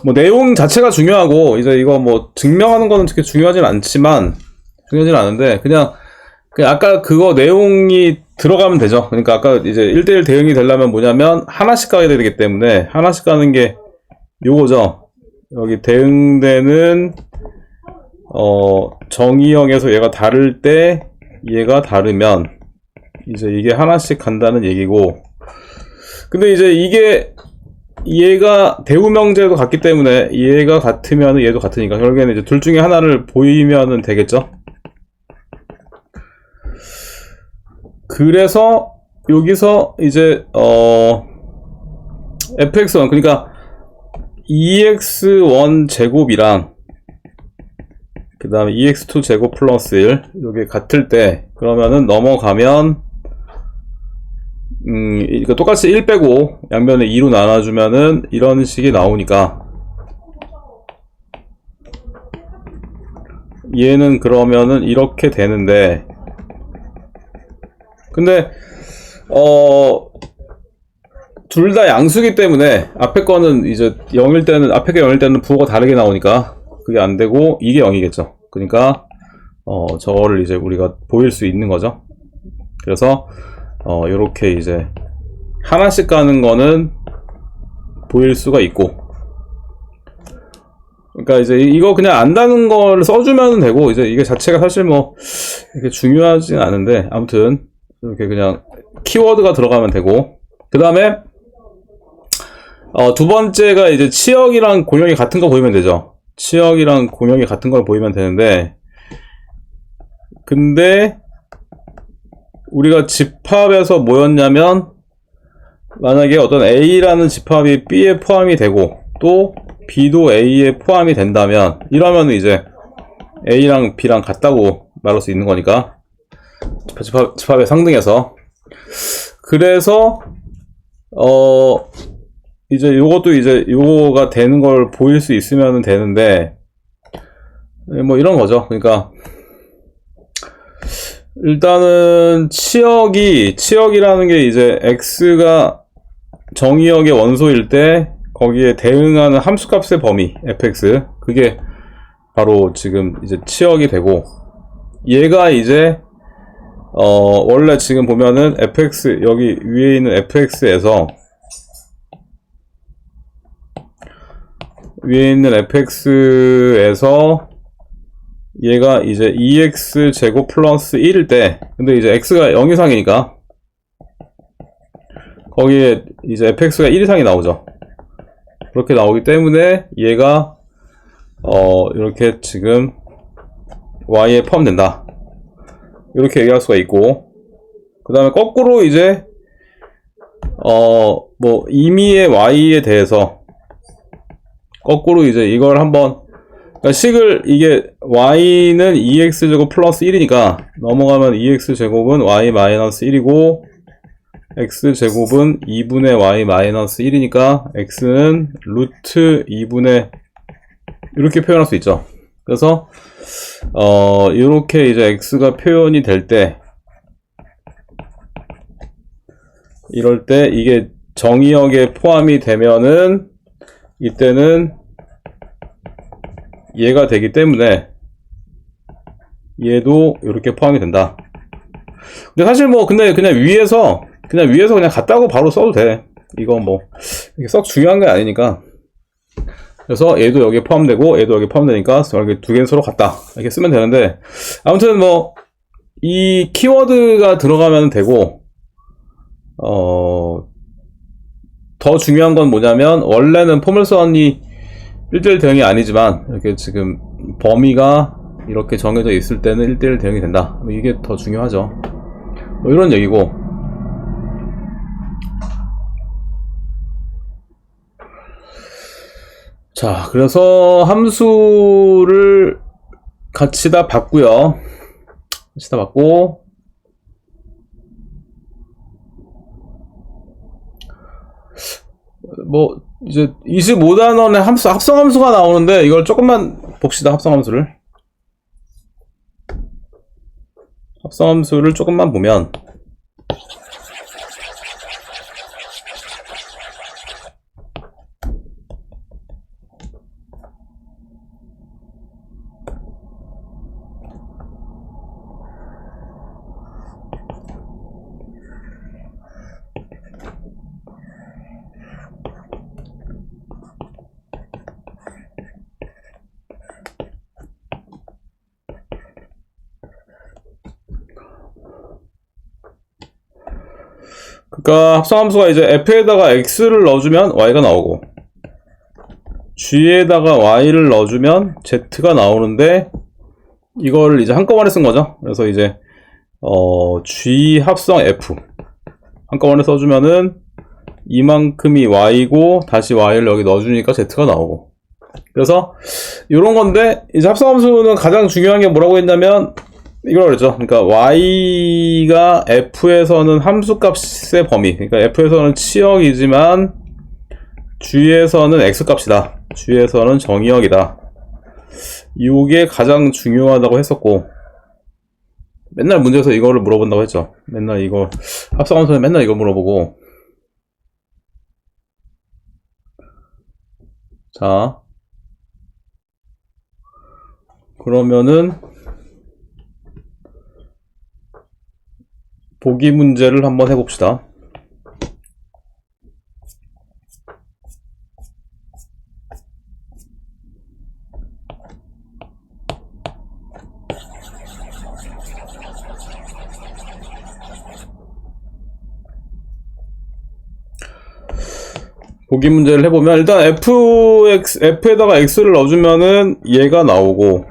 Speaker 1: 뭐 내용 자체가 중요하고 이제 이거 뭐 증명하는 거는 그렇게 중요하진 않은데 그냥 아까 그거 내용이 들어가면 되죠. 그러니까 아까 이제 1대1 대응이 되려면 뭐냐면 하나씩 가야 되기 때문에 하나씩 가는 게 요거죠. 여기 대응되는 정의형에서 얘가 다를 때 얘가 다르면 이제 이게 하나씩 간다는 얘기고, 근데 이제 이게 얘가 대우명제도 같기 때문에 얘가 같으면 얘도 같으니까 결국에는 이제 둘 중에 하나를 보이면은 되겠죠. 그래서 여기서 이제 fx1 그러니까 EX1 제곱이랑 그 다음에 EX2 제곱 플러스 1 이게 같을 때 그러면은 넘어가면 그러니까 똑같이 1 빼고 양변에 2로 나눠주면은 이런 식이 나오니까 얘는 그러면은 이렇게 되는데, 근데 둘 다 양수기 때문에 앞에 거는 이제 0일 때는 앞에 게 0일 때는 부호가 다르게 나오니까 그게 안 되고 이게 0이겠죠. 그러니까 저거를 이제 우리가 보일 수 있는 거죠. 그래서 요렇게 이제 하나씩 가는 거는 보일 수가 있고, 그러니까 이제 이거 그냥 안다는 걸 써주면 되고 이제 이게 자체가 사실 뭐 이렇게 중요하진 않은데 아무튼 이렇게 그냥 키워드가 들어가면 되고, 그 다음에 두 번째가 이제 치역이랑 공역이 같은 거 보이면 되죠. 치역이랑 공역이 같은 걸 보이면 되는데, 근데 우리가 집합에서 뭐였냐면 만약에 어떤 A라는 집합이 B에 포함이 되고 또 B도 A에 포함이 된다면 이러면 이제 A랑 B랑 같다고 말할 수 있는 거니까 집합의 상등에서. 그래서 이제 요것도 이제 요거가 되는 걸 보일 수 있으면 되는데 뭐 이런 거죠. 그러니까 일단은 치역이라는 게 이제 x가 정의역의 원소일 때 거기에 대응하는 함수값의 범위 fx, 그게 바로 지금 이제 치역이 되고, 얘가 이제 원래 지금 보면은 fx, 여기 위에 있는 fx에서 얘가 이제 2x 제곱 플러스 1일 때, 근데 이제 x가 0 이상이니까 거기에 이제 fx가 1 이상이 나오죠. 그렇게 나오기 때문에 얘가 이렇게 지금 y에 포함된다, 이렇게 얘기할 수가 있고, 그 다음에 거꾸로 이제 뭐 임의의 y에 대해서 거꾸로 이제 이걸 한번, 그러니까 식을, 이게 y는 2x제곱 플러스 1이니까 넘어가면 2x제곱은 y 마이너스 1이고 x제곱은 2분의 y 마이너스 1이니까 x는 루트 2분의, 이렇게 표현할 수 있죠. 그래서 이렇게 이제 x가 표현이 될 때, 이럴 때 이게 정의역에 포함이 되면은 이때는 얘가 되기 때문에 얘도 이렇게 포함이 된다. 근데 사실 뭐 근데 그냥 위에서 그냥 같다고 바로 써도 돼. 이거 뭐 썩 중요한 게 아니니까. 그래서 얘도 여기에 포함되고 얘도 여기에 포함되니까 이렇게 두 개는 서로 같다, 이렇게 쓰면 되는데, 아무튼 뭐 이 키워드가 들어가면 되고, 더 중요한 건 뭐냐면, 원래는 포물선이 1대1 대응이 아니지만 이렇게 지금 범위가 이렇게 정해져 있을 때는 1대1 대응이 된다, 이게 더 중요하죠. 뭐 이런 얘기고. 자, 그래서 함수를 같이 다 받고요. 같이 다 받고, 뭐 이제 25단원의 합성함수가 나오는데, 이걸 조금만 봅시다. 합성함수를 조금만 보면, 그러니까 합성함수가 이제 f에다가 x를 넣어주면 y가 나오고, g에다가 y를 넣어주면 z가 나오는데, 이걸 이제 한꺼번에 쓴 거죠. 그래서 이제 g 합성 f 한꺼번에 써주면은 이만큼이 y고, 다시 y를 여기 넣어주니까 z가 나오고. 그래서 이런 건데, 이제 합성함수는 가장 중요한 게 뭐라고 했냐면 이걸 그랬죠. 그러니까 y가 f에서는 함수값의 범위, 그러니까 f에서는 치역이지만 g에서는 x값이다, g에서는 정의역이다, 이게 가장 중요하다고 했었고, 맨날 문제에서 이거를 물어본다고 했죠. 맨날 이거 합성함수는 맨날 이거 물어보고. 자, 그러면은 보기 문제를 한번 해봅시다. 보기 문제를 해보면, 일단 f에다가 x를 넣어주면은 얘가 나오고,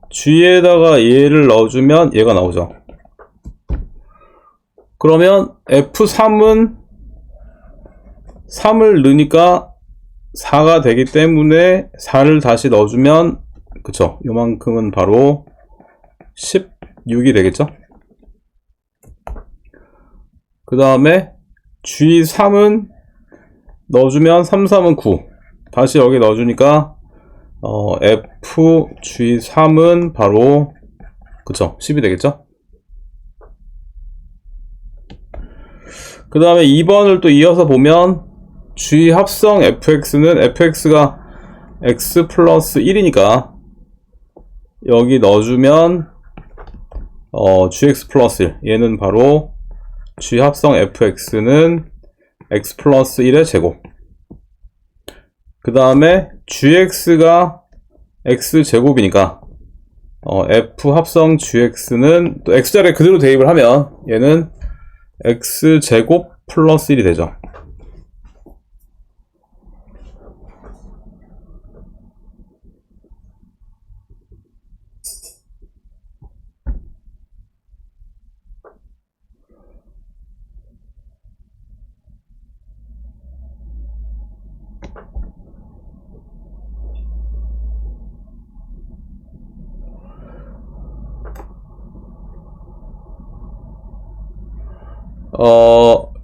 Speaker 1: g에다가 얘를 넣어주면 얘가 나오죠. 그러면 F3은 3을 넣으니까 4가 되기 때문에 4를 다시 넣어주면 그쵸, 요만큼은 바로 16이 되겠죠. 그 다음에 G3은 넣어주면 3, 3은 9. 다시 여기 넣어주니까 FG3은 바로 그쵸, 10이 되겠죠. 그 다음에 2번을 또 이어서 보면 G 합성 fx는 fx가 x 플러스 1이니까 여기 넣어주면 gx 플러스 1, 얘는 바로 G 합성 fx는 x 플러스 1의 제곱. 그 다음에 gx가 x 제곱이니까 f 합성 gx는 또 x자리에 그대로 대입을 하면 얘는 x 제곱 플러스 1이 되죠.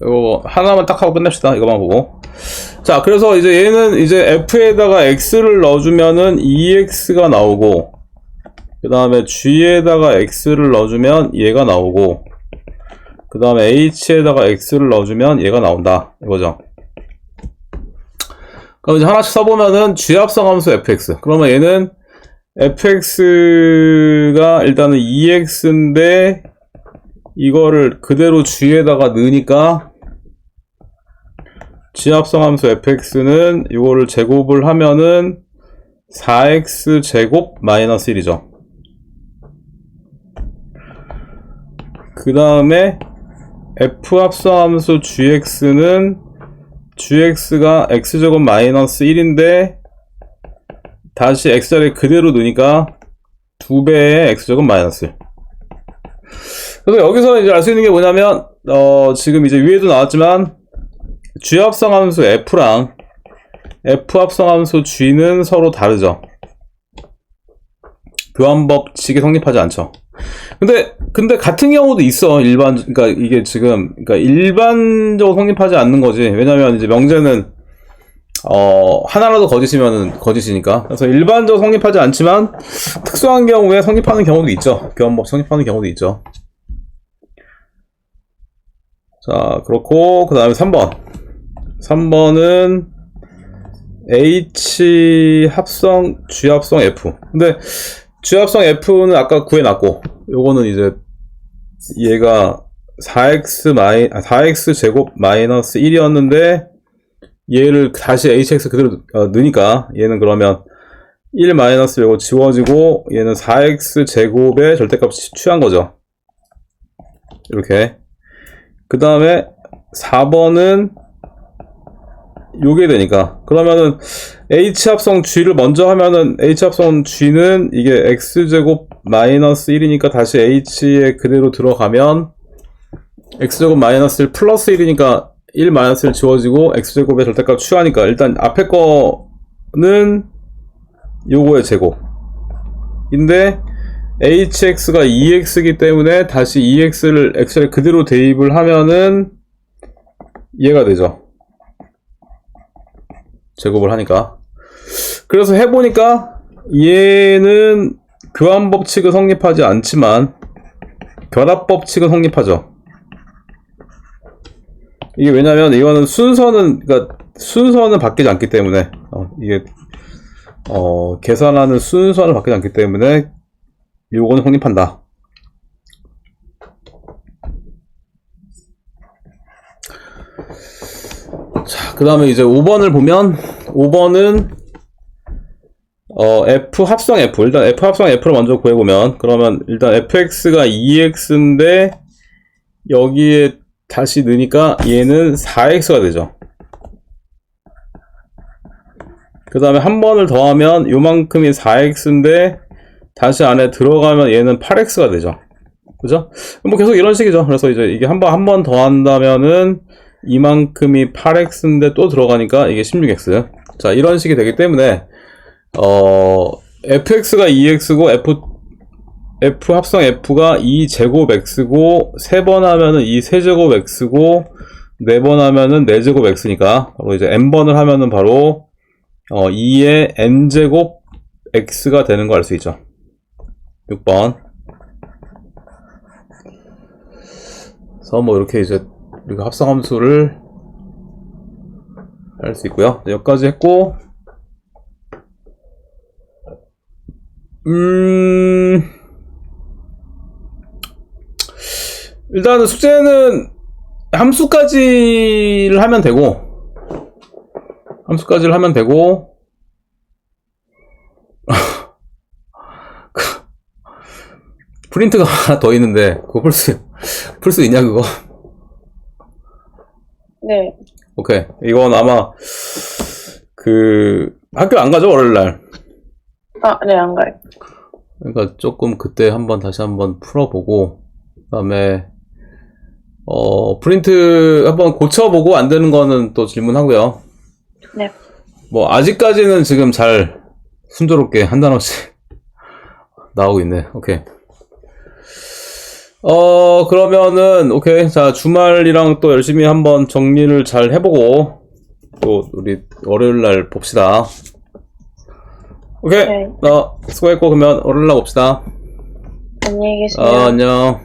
Speaker 1: 이거 하나만 딱 하고 끝냅시다. 이거만 보고. 자, 그래서 이제 얘는 이제 f에다가 x를 넣어주면은 2x가 나오고, 그 다음에 g에다가 x를 넣어주면 얘가 나오고, 그 다음에 h에다가 x를 넣어주면 얘가 나온다. 이거죠. 그럼 이제 하나씩 써보면은 g 합성함수 fx. 그러면 얘는 fx가 일단은 2x인데, 이거를 그대로 g에다가 넣으니까 g 합성함수 fx는 이거를 제곱을 하면은 4x 제곱 마이너스 1이죠. 그 다음에 f 합성함수 gx는 gx가 x제곱 마이너스 1인데 다시 x자리에 그대로 넣으니까 2배의 x제곱 마이너스 1. 그래서 여기서 이제 알 수 있는 게 뭐냐면, 지금 이제 위에도 나왔지만, G 합성함수 F랑 F 합성함수 G는 서로 다르죠. 교환법칙이 성립하지 않죠. 근데 같은 경우도 있어. 그러니까 이게 지금, 그러니까 일반적으로 성립하지 않는 거지. 왜냐면 이제 명제는, 하나라도 거짓이면은 거짓이니까. 그래서 일반적으로 성립하지 않지만, 특수한 경우에 성립하는 경우도 있죠. 교환법 성립하는 경우도 있죠. 자, 그렇고, 그 다음에 3번. 3번은 H 합성, G 합성 F. 근데, G 합성 F는 아까 구해놨고, 요거는 이제, 얘가 4x 제곱 마이너스 1이었는데, 얘를 다시 hx 그대로 넣으니까, 얘는 그러면 1 마이너스 요거 지워지고, 얘는 4x 제곱의 절대값이 취한 거죠. 이렇게. 그 다음에 4번은 요게 되니까 그러면은 H합성 G를 먼저 하면은 H합성 G는 이게 X제곱 마이너스 1이니까 다시 H에 그대로 들어가면 X제곱 마이너스 1 플러스 1이니까 1 마이너스 1 지워지고 X제곱의 절대값 취하니까 일단 앞에 거는 요거의 제곱인데 hx가 2x이기 때문에 다시 2x를 x에 그대로 대입을 하면은 얘가 되죠. 제곱을 하니까. 그래서 해보니까 얘는 교환법칙은 성립하지 않지만 결합법칙은 성립하죠. 이게 왜냐면 이거는 그러니까 순서는 바뀌지 않기 때문에 계산하는 순서는 바뀌지 않기 때문에 요거는 성립한다. 자, 그 다음에 이제 5번을 보면 5번은 F 합성 F. 일단 F 합성 F를 먼저 구해보면 그러면 일단 fx가 2x인데 여기에 다시 넣으니까 얘는 4x가 되죠. 그 다음에 한 번을 더하면 요만큼이 4x인데 다시 안에 들어가면 얘는 8x가 되죠. 그죠? 뭐 계속 이런 식이죠. 그래서 이제 이게 한 번 더 한다면은 이만큼이 8x인데 또 들어가니까 이게 16x. 자, 이런 식이 되기 때문에 fx가 2x고 f 합성 f가 2제곱 x고 3번 하면은 2세제곱 x고 4번 하면은 4제곱 x니까 바로 이제 n번을 하면은 바로 2의 n제곱 x가 되는 거 알 수 있죠. 6번. 그래서 뭐 이렇게 이제 우리가 합성함수를 할 수 있고요. 여기까지 했고, 일단은 숙제는 함수까지를 하면 되고, 프린트가 하나 더 있는데 그거 풀 수 있냐 그거?
Speaker 2: 네.
Speaker 1: 오케이. 이건 아마 학교 안 가죠, 월요일날?
Speaker 2: 네, 안 가요.
Speaker 1: 그러니까 조금 그때 다시 한번 풀어보고, 그다음에 프린트 한번 고쳐보고 안 되는 거는 또 질문하고요.
Speaker 2: 네.
Speaker 1: 뭐 아직까지는 지금 잘 순조롭게 한 단어씩 나오고 있네. 오케이. 그러면은 오케이. 자, 주말이랑 또 열심히 한번 정리를 잘 해보고 또 우리 월요일날 봅시다. 오케이.
Speaker 2: 네.
Speaker 1: 수고했고 그러면 월요일날 봅시다.
Speaker 2: 안녕히 계세요.
Speaker 1: 안녕.